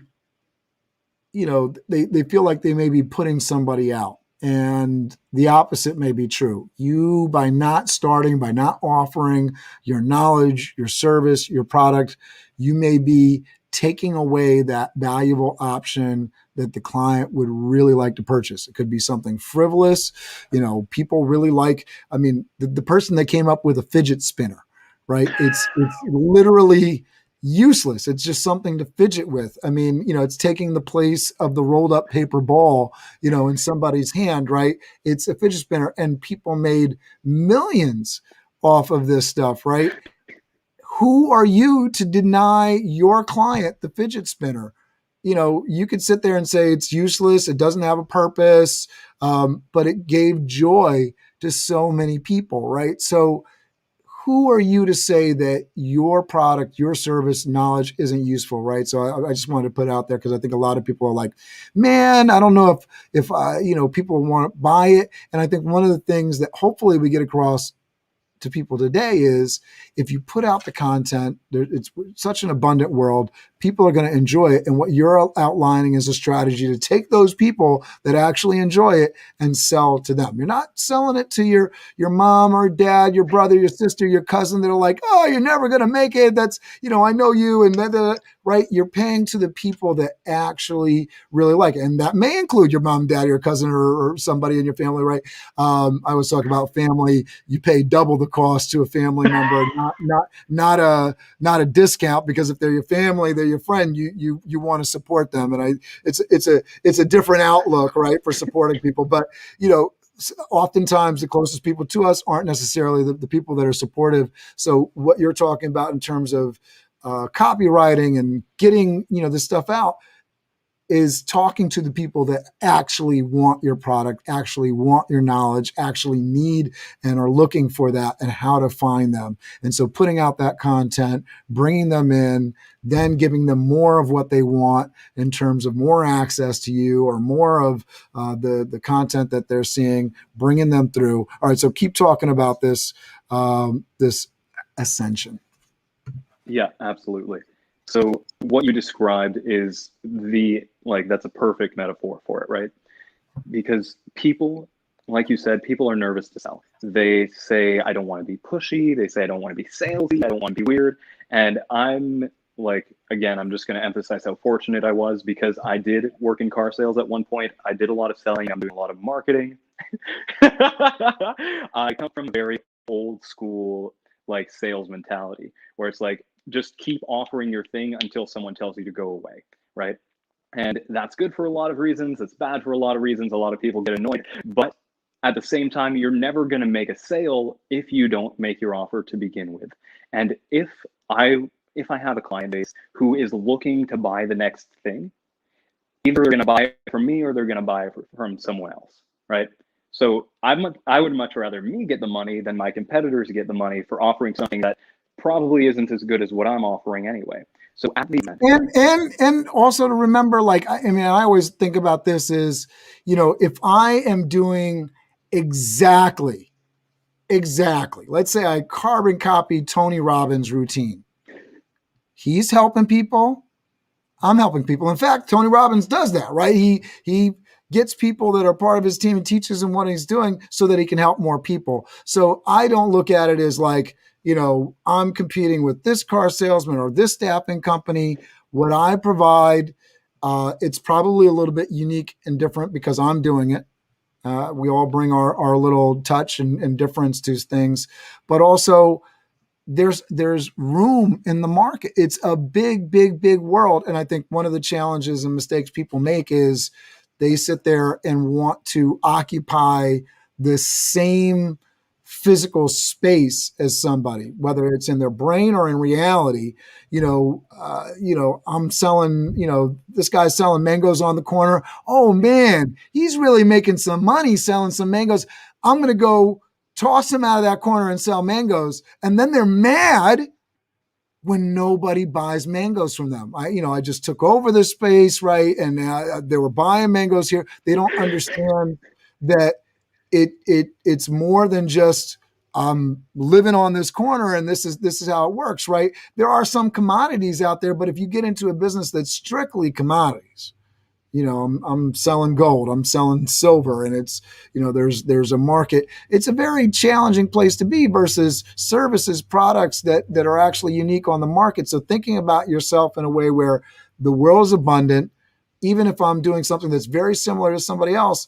feel like they may be putting somebody out. And the opposite may be true. You, by not starting, by not offering your knowledge, your service, your product, you may be taking away that valuable option that the client would really like to purchase. It could be something frivolous. People really like, the person that came up with a fidget spinner, right? It's literally useless. It's just something to fidget with. It's taking the place of the rolled up paper ball, in somebody's hand, right? It's a fidget spinner, and people made millions off of this stuff, right? Who are you to deny your client the fidget spinner? You could sit there and say it's useless, it doesn't have a purpose, but it gave joy to so many people, right? So who are you to say that your product, your service, knowledge isn't useful, right? So I just wanted to put it out there because I think a lot of people are like, man, I don't know if people want to buy it. And I think one of the things that hopefully we get across to people today is if you put out the content, it's such an abundant world, people are going to enjoy it. And what you're outlining is a strategy to take those people that actually enjoy it and sell to them. You're not selling it to your mom or dad, your brother, your sister, your cousin that are like, oh, you're never going to make it. That's, I know you. And right. You're paying to the people that actually really like it. And that may include your mom, dad, your cousin, or somebody in your family, right? I always talk about family. You pay double the cost to a family member, not a discount, because if they're your family, they're your friend, you want to support them. And it's a different outlook, right, for supporting people. But oftentimes the closest people to us aren't necessarily the people that are supportive. So what you're talking about in terms of copywriting and getting this stuff out is talking to the people that actually want your product, actually want your knowledge, actually need and are looking for that, and how to find them. And so putting out that content, bringing them in, then giving them more of what they want in terms of more access to you or more of the content that they're seeing, bringing them through. All right, so keep talking about this ascension. Yeah, absolutely. So what you described is that's a perfect metaphor for it, right? Because people, like you said, people are nervous to sell. They say, I don't want to be pushy. They say, I don't want to be salesy. I don't want to be weird. And I'm just going to emphasize how fortunate I was, because I did work in car sales at one point. I did a lot of selling. I'm doing a lot of marketing. I come from a very old school, sales mentality, where it's just keep offering your thing until someone tells you to go away, right? And that's good for a lot of reasons. It's bad for a lot of reasons. A lot of people get annoyed. But at the same time, you're never going to make a sale if you don't make your offer to begin with. And if I have a client base who is looking to buy the next thing, either they're going to buy it from me or they're going to buy it from someone else, right? So I would much rather me get the money than my competitors get the money for offering something that probably isn't as good as what I'm offering anyway. So at the end, and also to remember, I always think about this is, if I am doing exactly, let's say I carbon copied Tony Robbins' routine. He's helping people. I'm helping people. In fact, Tony Robbins does that, right? He gets people that are part of his team and teaches them what he's doing so that he can help more people. So I don't look at it as I'm competing with this car salesman or this staffing company. What I provide, it's probably a little bit unique and different because I'm doing it. We all bring our little touch and difference to things, but also there's room in the market. It's a big world. And I think one of the challenges and mistakes people make is they sit there and want to occupy the same physical space as somebody, whether it's in their brain or in reality. I'm selling, this guy's selling mangoes on the corner. Oh man, he's really making some money selling some mangoes. I'm going to go toss him out of that corner and sell mangoes. And then they're mad when nobody buys mangoes from them. I just took over the space, right? And they were buying mangoes here. They don't understand that it's more than just I'm living on this corner and this is how it works, right? There are some commodities out there, but if you get into a business that's strictly commodities, I'm selling gold, I'm selling silver, and it's, there's a market. It's a very challenging place to be versus services, products that are actually unique on the market. So thinking about yourself in a way where the world is abundant, even if I'm doing something that's very similar to somebody else,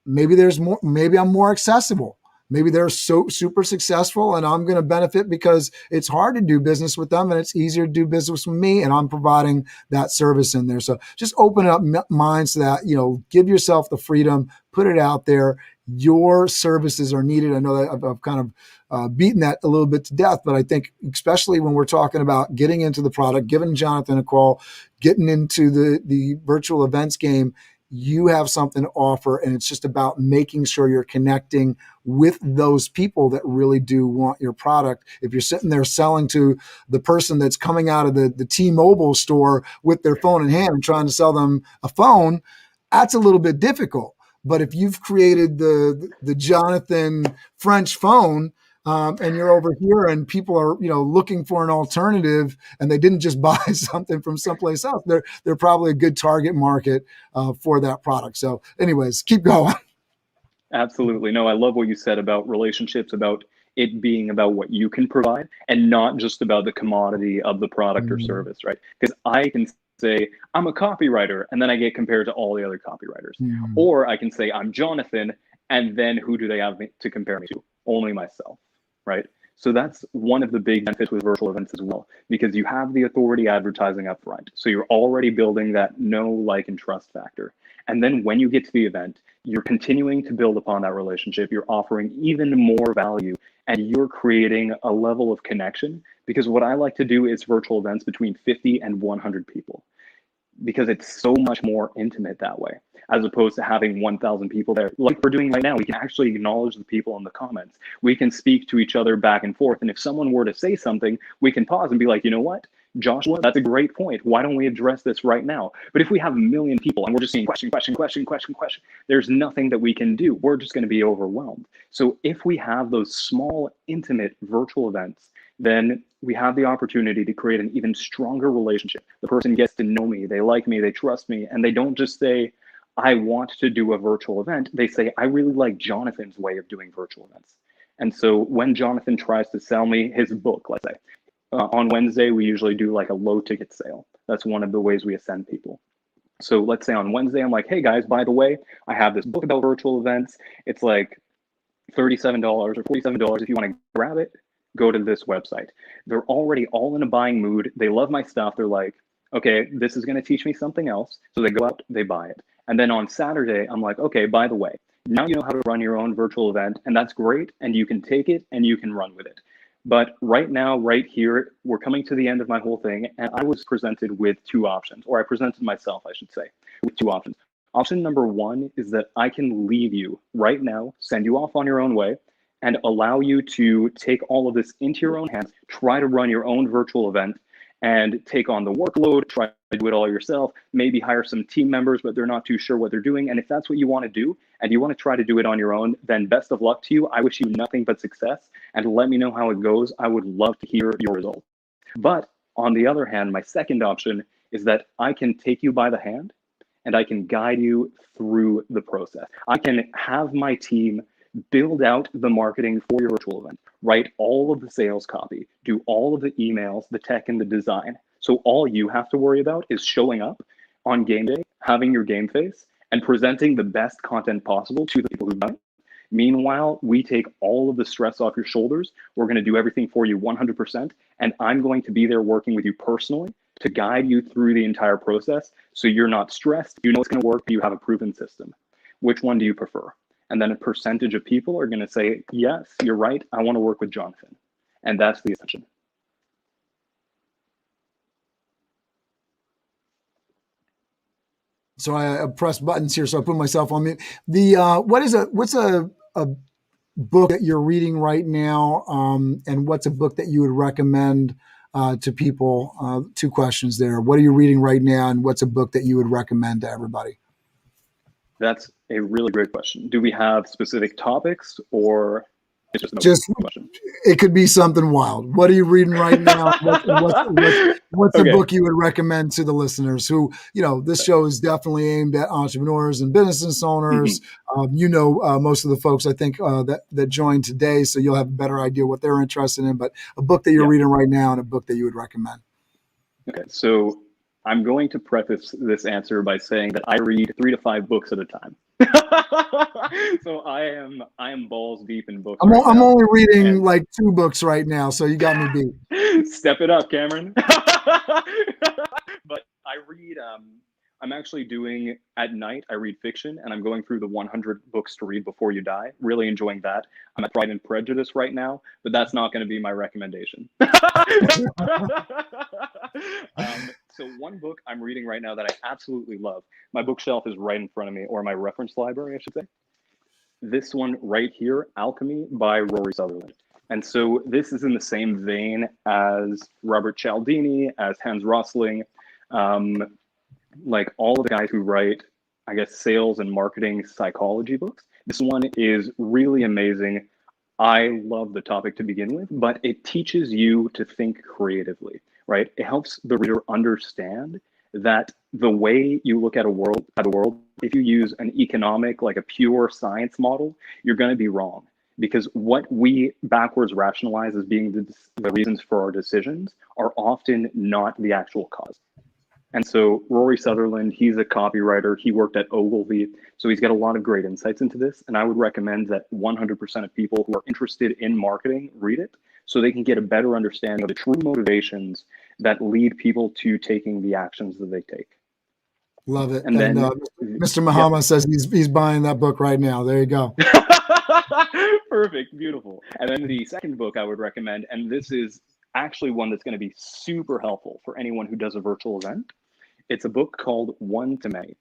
maybe there's more, maybe I'm more accessible. Maybe they're so super successful and I'm going to benefit because it's hard to do business with them and it's easier to do business with me and I'm providing that service in there. So just open up minds to that, give yourself the freedom, put it out there. Your services are needed. I know that I've kind of beaten that a little bit to death, but I think especially when we're talking about getting into the product, giving Jonathan a call, getting into the virtual events game, you have something to offer, and it's just about making sure you're connecting with those people that really do want your product. If you're sitting there selling to the person that's coming out of the T-Mobile store with their phone in hand and trying to sell them a phone, that's a little bit difficult. But if you've created the Jonathan French phone, and you're over here and people are, looking for an alternative and they didn't just buy something from someplace else, they're probably a good target market for that product. So anyways, keep going. Absolutely. No, I love what you said about relationships, about it being about what you can provide and not just about the commodity of the product or service, right? Because I can say I'm a copywriter and then I get compared to all the other copywriters. Or I can say I'm Jonathan and then who do they have to compare me to? Only myself, right? So that's one of the big benefits with virtual events as well, because you have the authority advertising up front. So you're already building that know, like, and trust factor. And then when you get to the event, you're continuing to build upon that relationship. You're offering even more value and you're creating a level of connection, because what I like to do is virtual events between 50 and 100 people, because it's so much more intimate that way, as opposed to having 1,000 people there. Like we're doing right now, we can actually acknowledge the people in the comments. We can speak to each other back and forth. And if someone were to say something, we can pause and be like, you know what, Joshua, that's a great point. Why don't we address this right now? But if we have a million people and we're just saying question, there's nothing that we can do. We're just going to be overwhelmed. So if we have those small, intimate virtual events, then we have the opportunity to create an even stronger relationship. The person gets to know me, they like me, they trust me, and they don't just say, I want to do a virtual event. They say, I really like Jonathan's way of doing virtual events. And so when Jonathan tries to sell me his book, let's say, on Wednesday, we usually do like a low ticket sale. That's one of the ways we ascend people. So let's say on Wednesday, I'm like, hey guys, by the way, I have this book about virtual events. It's like $37 or $47. If you want to grab it, go to this website. They're already all in a buying mood. They love my stuff. They're like, okay, this is going to teach me something else. So they go out, they buy it. And then on Saturday, I'm like, okay, by the way, now you know how to run your own virtual event, and that's great. And you can take it and you can run with it. But right now, right here, we're coming to the end of my whole thing. And I was presented with two options, or I presented myself, I should say, with two options. Option number one is that I can leave you right now, send you off on your own way, and allow you to take all of this into your own hands, try to run your own virtual event and take on the workload, try to do it all yourself, maybe hire some team members, but they're not too sure what they're doing. And if that's what you want to do, and you want to try to do it on your own, then best of luck to you. I wish you nothing but success, and let me know how it goes. I would love to hear your results. But on the other hand, my second option is that I can take you by the hand and I can guide you through the process. I can have my team build out the marketing for your virtual event, write all of the sales copy, do all of the emails, the tech, and the design. So all you have to worry about is showing up on game day, having your game face, and presenting the best content possible to the people who've done it. Meanwhile, we take all of the stress off your shoulders. We're going to do everything for you 100%. And I'm going to be there working with you personally to guide you through the entire process. So you're not stressed. You know it's going to work. You have a proven system. Which one do you prefer? And then a percentage of people are going to say, yes, you're right, I want to work with Jonathan. And that's the Ascension. So I press buttons here, so I put myself on mute. What's a book that you're reading right now, and what's a book that you would recommend to people? Two questions there. What are you reading right now, and what's a book that you would recommend to everybody? That's a really great question. Do we have specific topics or? It's just Just no question. it could be something wild. What are you reading right now? What's a Okay. book you would recommend to the listeners who, this show is definitely aimed at entrepreneurs and business owners. Most of the folks I think that joined today, so you'll have a better idea what they're interested in, but a book that you're reading right now and a book that you would recommend. Okay. So I'm going to preface this answer by saying that I read 3 to 5 books at a time. So I am balls deep in books. I'm only reading like 2 books right now, so you got me beat. Step it up, Cameron. But I read. I'm actually doing at night. I read fiction, and I'm going through the 100 books to read before you die. Really enjoying that. I'm at Pride and Prejudice right now, but that's not going to be my recommendation. So one book I'm reading right now that I absolutely love. My bookshelf is right in front of me, or my reference library, I should say. This one right here, Alchemy by Rory Sutherland. And so this is in the same vein as Robert Cialdini, as Hans Rosling, like all of the guys who write, I guess, sales and marketing psychology books. This one is really amazing. I love the topic to begin with, but it teaches you to think creatively, right? It helps the reader understand that the way you look at the world, if you use an economic, like a pure science model, you're going to be wrong. Because what we backwards rationalize as being the reasons for our decisions are often not the actual cause. And so Rory Sutherland, he's a copywriter. He worked at Ogilvy. So he's got a lot of great insights into this. And I would recommend that 100% of people who are interested in marketing read it so they can get a better understanding of the true motivations that lead people to taking the actions that they take. Love it. And then Mr. Muhammad says he's buying that book right now. There you go. Perfect. Beautiful. And then the second book I would recommend, and this is actually one that's going to be super helpful for anyone who does a virtual event. It's a book called One to Many,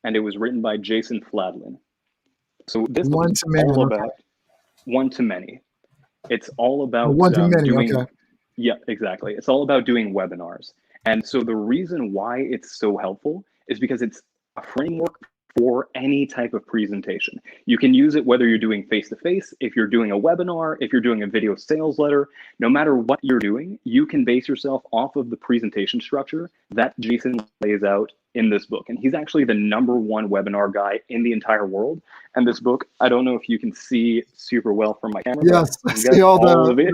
and it was written by Jason Fladlin. So this book is all about one to many. It's all about doing. Okay. Yeah, exactly. It's all about doing webinars. And so the reason why it's so helpful is because it's a framework for any type of presentation. You can use it whether you're doing face-to-face, if you're doing a webinar, if you're doing a video sales letter, no matter what you're doing, you can base yourself off of the presentation structure that Jason lays out in this book. And he's actually the #1 webinar guy in the entire world. And this book, I don't know if you can see super well from my camera. Yes, I see all of it.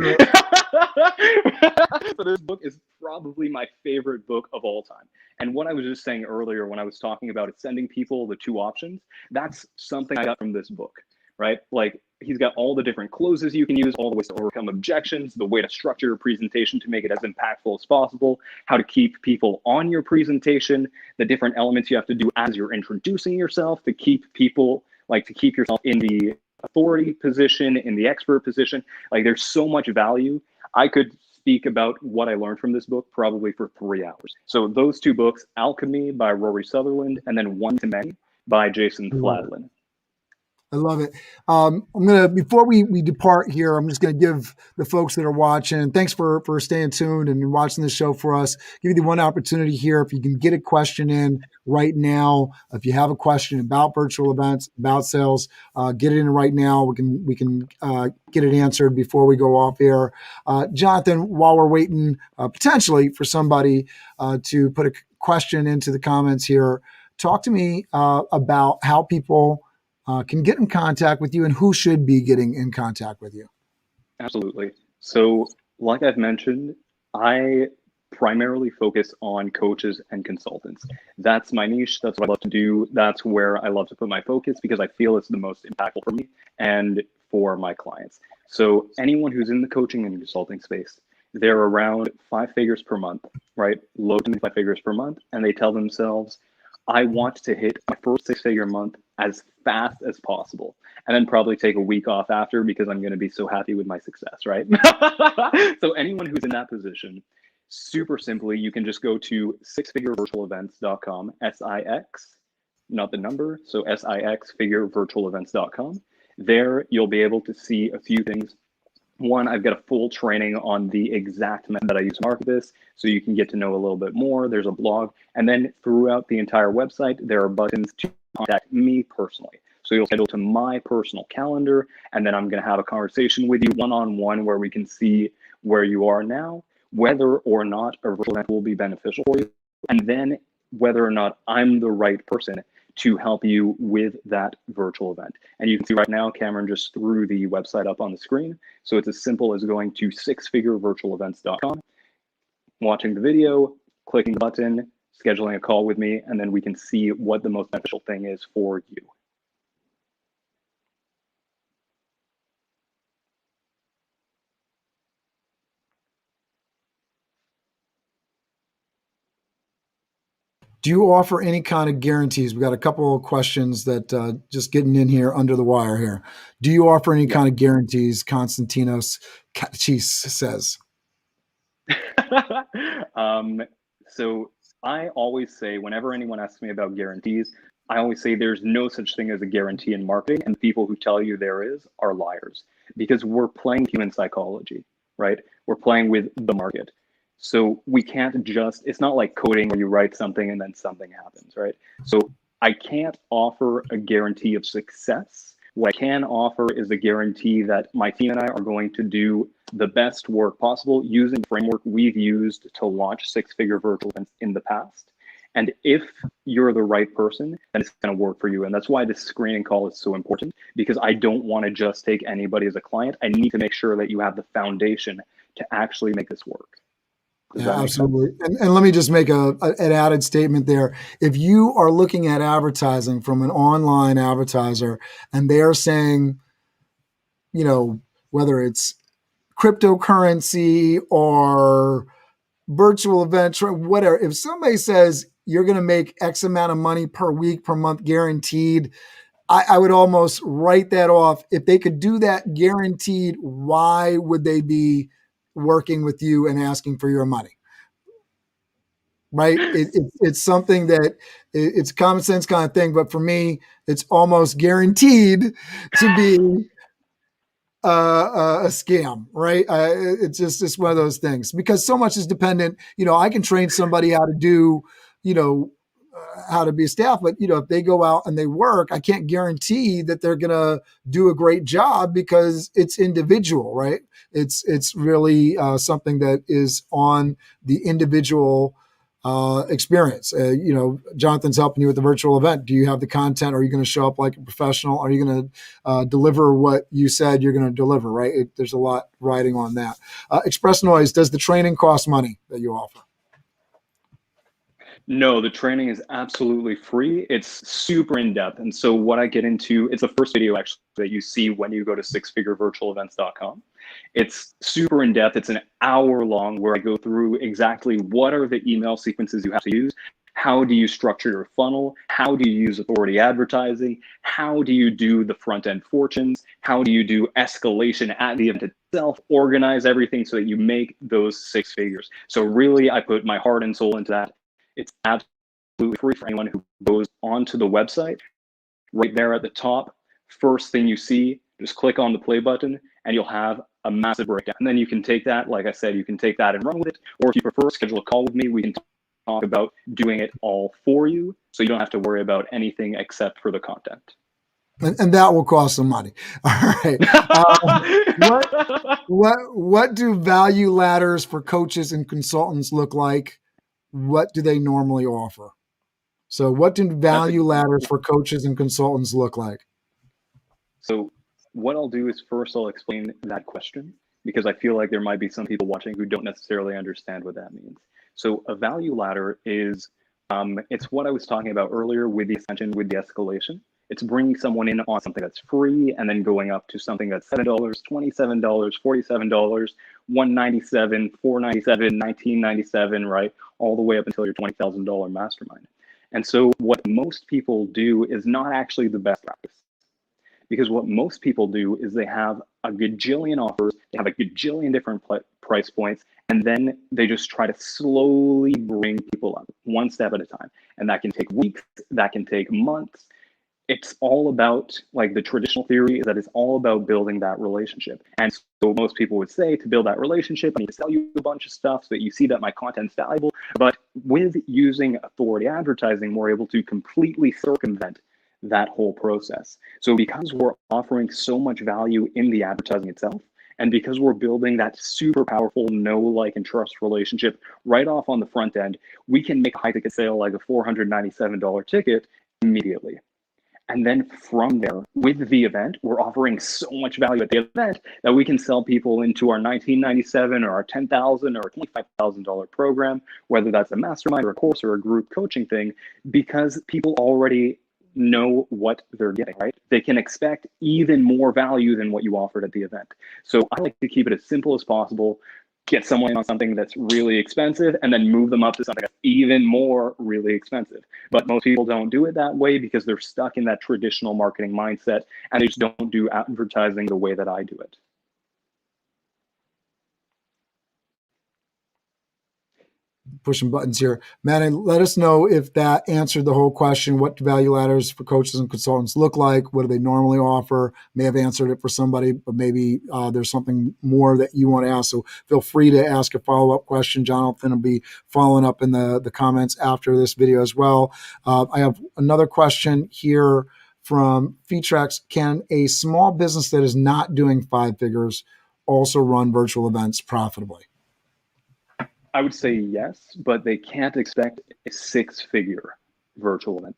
So this book is probably my favorite book of all time. And what I was just saying earlier when I was talking about it, sending people the 2 options, that's something I got from this book, right? Like he's got all the different closes you can use, all the ways to overcome objections, the way to structure your presentation to make it as impactful as possible, how to keep people on your presentation, the different elements you have to do as you're introducing yourself to keep people, like to keep yourself in the authority position, in the expert position. Like there's so much value. I could speak about what I learned from this book probably for 3 hours. So those 2 books, Alchemy by Rory Sutherland, and then One to Many by Jason Fladlin. I love it. I'm gonna, before we depart here, I'm just gonna give the folks that are watching, thanks for staying tuned and watching the show for us. Give you the one opportunity here. If you can get a question in right now, if you have a question about virtual events, about sales, get it in right now. We can get it answered before we go off air. Jonathan, while we're waiting potentially for somebody to put a question into the comments here, talk to me about how people can get in contact with you and who should be getting in contact with you. Absolutely. So like I've mentioned, I primarily focus on coaches and consultants. That's my niche. That's what I love to do. That's where I love to put my focus because I feel it's the most impactful for me and for my clients. So anyone who's in the coaching and consulting space, they're around 5 figures per month, right? Low to mid 5 figures per month. And they tell themselves, I want to hit my first 6-figure month as fast as possible, and then probably take a week off after because I'm going to be so happy with my success, right? So anyone who's in that position, super simply, you can just go to sixfigurevirtualevents.com, SIX, not the number, so SIX figurevirtualevents.com. There, you'll be able to see a few things. One, I've got a full training on the exact method that I use to market this, so you can get to know a little bit more. There's a blog. And then throughout the entire website, there are buttons to contact me personally. So you'll schedule to my personal calendar, and then I'm going to have a conversation with you one-on-one where we can see where you are now, whether or not a virtual event will be beneficial for you, and then whether or not I'm the right person to help you with that virtual event. And you can see right now, Cameron just threw the website up on the screen. So it's as simple as going to sixfigurevirtualevents.com, watching the video, clicking the button, scheduling a call with me, and then we can see what the most beneficial thing is for you. Do you offer any kind of guarantees? We got a couple of questions that just getting in here under the wire here. Do you offer any kind of guarantees? Konstantinos Kachis says. So I always say, whenever anyone asks me about guarantees, I always say there's no such thing as a guarantee in marketing, and people who tell you there is are liars, because we're playing human psychology, right? We're playing with the market. So we can't just, it's not like coding where you write something and then something happens, right? So I can't offer a guarantee of success. What I can offer is a guarantee that my team and I are going to do the best work possible using the framework we've used to launch six-figure virtual events in the past. And if you're the right person, then it's going to work for you. And that's why this screening call is so important, because I don't want to just take anybody as a client. I need to make sure that you have the foundation to actually make this work. Yeah, absolutely. And let me just make an added statement there. If you are looking at advertising from an online advertiser and they are saying, you know, whether it's cryptocurrency or virtual events or whatever, if somebody says you're going to make X amount of money per week, per month guaranteed, I would almost write that off. If they could do that guaranteed, why would they be working with you and asking for your money? Right? It's something that it's a common sense kind of thing, but for me, it's almost guaranteed to be a scam, right? It's one of those things, because so much is dependent. You know, I can train somebody how to do, you know, how to be a staff, but you know, if they go out and they work, I can't guarantee that they're going to do a great job, because it's individual, right? It's really something that is on the individual experience. You know, Jonathan's helping you with the virtual event. Do you have the content? Are you going to show up like a professional? Are you going to deliver what you said you're going to deliver, right? There's a lot riding on that. Express Noise, does the training cost money that you offer? No, the training is absolutely free. It's super in-depth. And so what I get into, it's the first video actually that you see when you go to sixfigurevirtualevents.com. It's super in-depth. It's an hour long where I go through exactly what are the email sequences you have to use. How do you structure your funnel? How do you use authority advertising? How do you do the front-end fortunes? How do you do escalation at the event itself? Organize everything so that you make those six figures. So really, I put my heart and soul into that. It's absolutely free for anyone who goes onto the website. Right there at the top, first thing you see, just click on the play button and you'll have a massive breakdown. And then you can take that, like I said, you can take that and run with it. Or if you prefer, schedule a call with me. We can talk about doing it all for you, so you don't have to worry about anything except for the content. And that will cost some money. All right. What do value ladders for coaches and consultants look like? What do they normally offer? So what do value ladders for coaches and consultants look like? So what I'll do is first I'll explain that question, because I feel like there might be some people watching who don't necessarily understand what that means. So a value ladder is, it's what I was talking about earlier with the Ascension, with the escalation. It's bringing someone in on something that's free and then going up to something that's $7, $27, $47, $197, $497, $1997, right? All the way up until your $20,000 mastermind. And so what most people do is not actually the best practice. Because what most people do is they have a gajillion offers, they have a gajillion different price points, and then they just try to slowly bring people up one step at a time. And that can take weeks, that can take months. It's all about, like, the traditional theory is that it's all about building that relationship. And so most people would say, to build that relationship, I need to sell you a bunch of stuff so that you see that my content's valuable. But with using authority advertising, we're able to completely circumvent that whole process. So because we're offering so much value in the advertising itself, and because we're building that super powerful know, like, and trust relationship right off on the front end, we can make a high ticket sale like a $497 ticket immediately. And then from there, with the event, we're offering so much value at the event that we can sell people into our $1997 or our $10,000 or $25,000 program, whether that's a mastermind or a course or a group coaching thing, because people already know what they're getting, right? They can expect even more value than what you offered at the event. So I like to keep it as simple as possible, get someone on something that's really expensive, and then move them up to something that's even more really expensive. But most people don't do it that way because they're stuck in that traditional marketing mindset, and they just don't do advertising the way that I do it. Pushing buttons here. Manny, let us know if that answered the whole question. What do value ladders for coaches and consultants look like? What do they normally offer? May have answered it for somebody, but maybe there's something more that you want to ask. So feel free to ask a follow-up question. Jonathan will be following up in the comments after this video as well. I have another question here from Feetrex. Can a small business that is not doing 5 figures also run virtual events profitably? I would say yes, but they can't expect a 6-figure virtual event,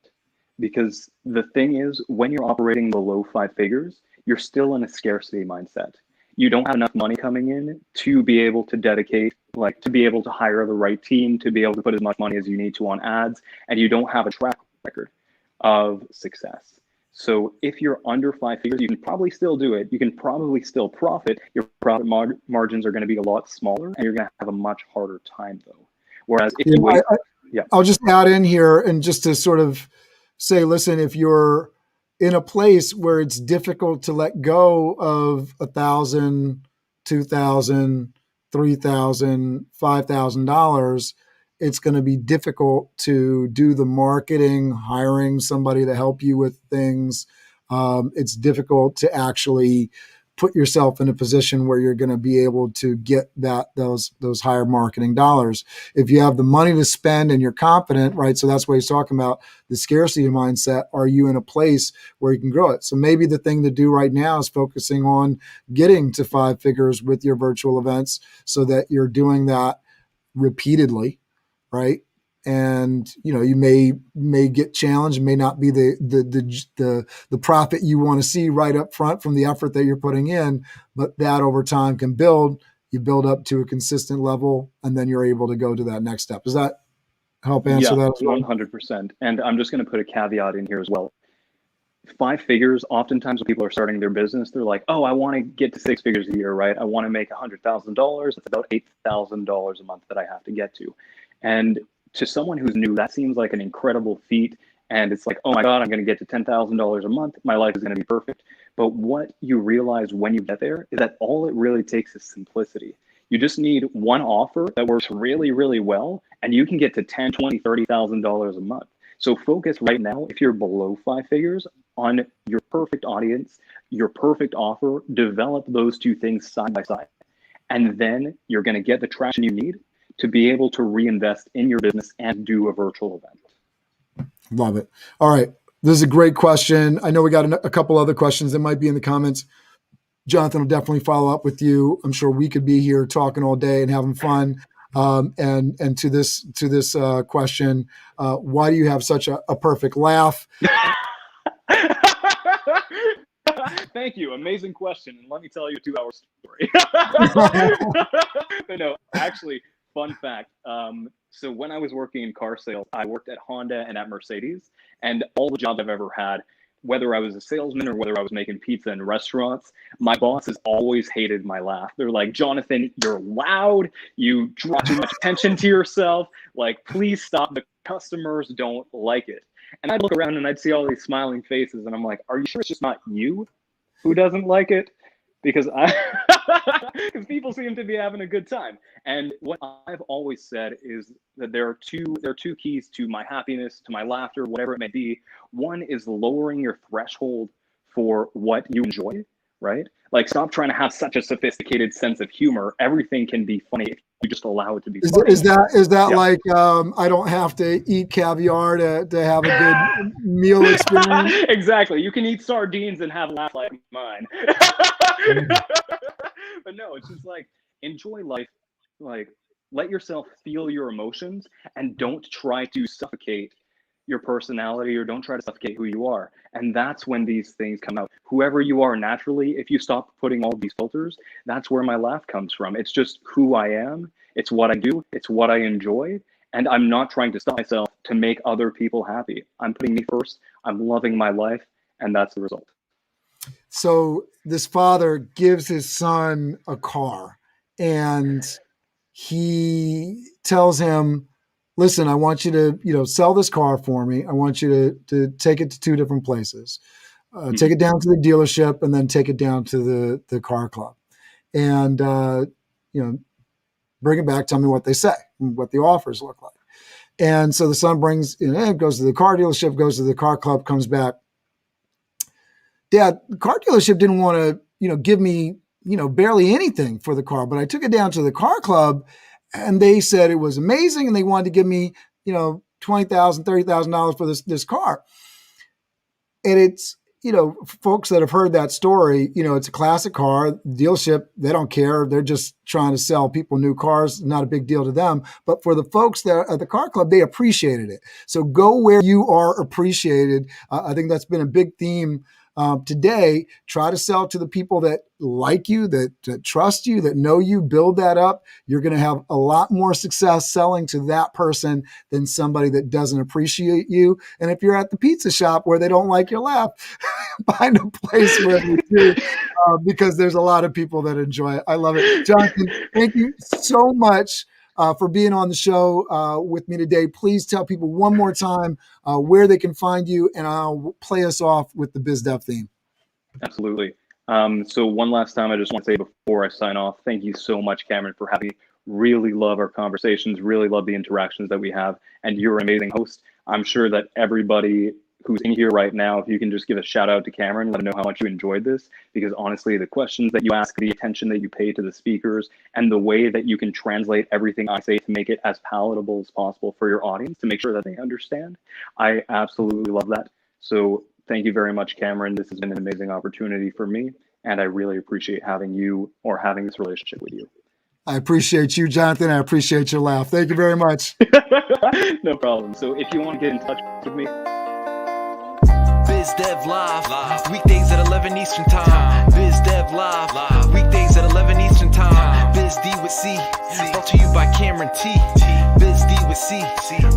because the thing is, when you're operating below 5 figures, you're still in a scarcity mindset. You don't have enough money coming in to be able to dedicate, like, to be able to hire the right team, to be able to put as much money as you need to on ads, and you don't have a track record of success. So if you're under 5 figures, you can probably still do it. You can probably still profit. Your profit margins are going to be a lot smaller, and you're going to have a much harder time, though. Whereas if you wait, I'll just add in here, and just to sort of say, listen, if you're in a place where it's difficult to let go of $1,000, $2,000, $3,000, $5,000, it's going to be difficult to do the marketing, hiring somebody to help you with things. It's difficult to actually put yourself in a position where you're going to be able to get those higher marketing dollars. If you have the money to spend and you're confident, right? So that's what he's talking about, the scarcity mindset. Are you in a place where you can grow it? So maybe the thing to do right now is focusing on getting to 5 figures with your virtual events, so that you're doing that repeatedly, right? And you may get challenged, may not be the profit you want to see right up front from the effort that you're putting in, but that over time can build. You build up to a consistent level, and then you're able to go to that next step. Does that help answer that as well? 100%. And I'm just going to put a caveat in here as well. 5 figures, oftentimes when people are starting their business, they're like, oh, I want to get to 6 figures a year, right? I want to make $100,000. It's about $8,000 a month that I have to get to. And to someone who's new, that seems like an incredible feat. And it's like, oh my God, I'm going to get to $10,000 a month. My life is going to be perfect. But what you realize when you get there is that all it really takes is simplicity. You just need one offer that works really, really well, and you can get to $10,000, $20,000, $30,000 a month. So focus right now, if you're below 5 figures, on your perfect audience, your perfect offer. Develop those two things side by side. And then you're going to get the traction you need to be able to reinvest in your business and do a virtual event. Love it. All right. This is a great question. I know we got a couple other questions that might be in the comments. Jonathan will definitely follow up with you. I'm sure we could be here talking all day and having fun. And to this question, why do you have such a perfect laugh? Thank you. Amazing question. And let me tell you a 2-hour story. But no, actually, fun fact. So when I was working in car sales, I worked at Honda and at Mercedes, and all the jobs I've ever had, whether I was a salesman or whether I was making pizza in restaurants, my bosses always hated my laugh. They're like, Jonathan, you're loud. You draw too much attention to yourself. Like, please stop. The customers don't like it. And I'd look around and I'd see all these smiling faces, and I'm like, are you sure it's just not you who doesn't like it? Because people seem to be having a good time. And what I've always said is that there are two keys to my happiness, to my laughter, whatever it may be. One is lowering your threshold for what you enjoy, right? Like, stop trying to have such a sophisticated sense of humor. Everything can be funny if you just allow it to be funny. Is that Yeah. like I don't have to eat caviar to have a good meal experience? Exactly. You can eat sardines and have a laugh like mine. But no, it's just like, enjoy life. Like, let yourself feel your emotions and don't try to suffocate your personality, or don't try to suffocate who you are. And that's when these things come out. Whoever you are naturally, if you stop putting all these filters, that's where my laugh comes from. It's just who I am. It's what I do. It's what I enjoy. And I'm not trying to stop myself to make other people happy. I'm putting me first. I'm loving my life. And that's the result. So this father gives his son a car, and he tells him, listen, I want you to, sell this car for me. I want you to take it to 2 different places. Take it down to the dealership and then take it down to the car club. And, bring it back. Tell me what they say, what the offers look like. And so the son goes to the car dealership, goes to the car club, comes back. Dad, the car dealership didn't want to, give me, barely anything for the car, but I took it down to the car club and they said it was amazing. And they wanted to give me, $20,000, $30,000 for this car. And it's, folks that have heard that story, it's a classic car. The dealership, they don't care. They're just trying to sell people new cars. Not a big deal to them. But for the folks that at the car club, they appreciated it. So go where you are appreciated. I think that's been a big theme today. Try to sell to the people that like you, that trust you, that know you. Build that up. You're going to have a lot more success selling to that person than somebody that doesn't appreciate you. And if you're at the pizza shop where they don't like your laugh, find a place where they do, because there's a lot of people that enjoy it. I love it. Jonathan, thank you so much for being on the show with me today. Please tell people one more time where they can find you, and I'll play us off with the Biz Dev theme. Absolutely. So one last time, I just want to say before I sign off, thank you so much, Cameron, for having me. Really love our conversations, really love the interactions that we have, and you're an amazing host. I'm sure that everybody who's in here right now, if you can just give a shout out to Cameron, let him know how much you enjoyed this, because honestly, the questions that you ask, the attention that you pay to the speakers, and the way that you can translate everything I say to make it as palatable as possible for your audience, to make sure that they understand, I absolutely love that. So thank you very much, Cameron. This has been an amazing opportunity for me, and I really appreciate having you, or having this relationship with you. I appreciate you, Jonathan. I appreciate your laugh. Thank you very much. No problem. So if you want to get in touch with me, Biz Dev Live, weekdays at 11 Eastern Time. Biz Dev Live, weekdays at 11 Eastern Time. Biz D with C, brought to you by Cameron T. Biz D with C,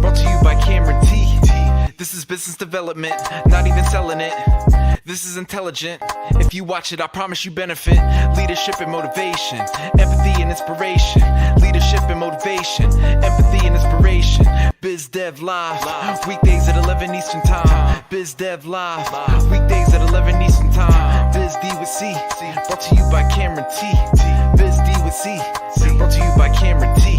brought to you by Cameron T. This is business development, not even selling it. This is intelligent. If you watch it, I promise you benefit. Leadership and motivation, empathy and inspiration. Leadership and motivation, empathy and inspiration. Biz Dev Live, weekdays at 11 Eastern Time. Biz Dev Live, weekdays at 11 Eastern Time. Biz D with C, brought to you by Cameron T. Biz D with C, brought to you by Cameron T.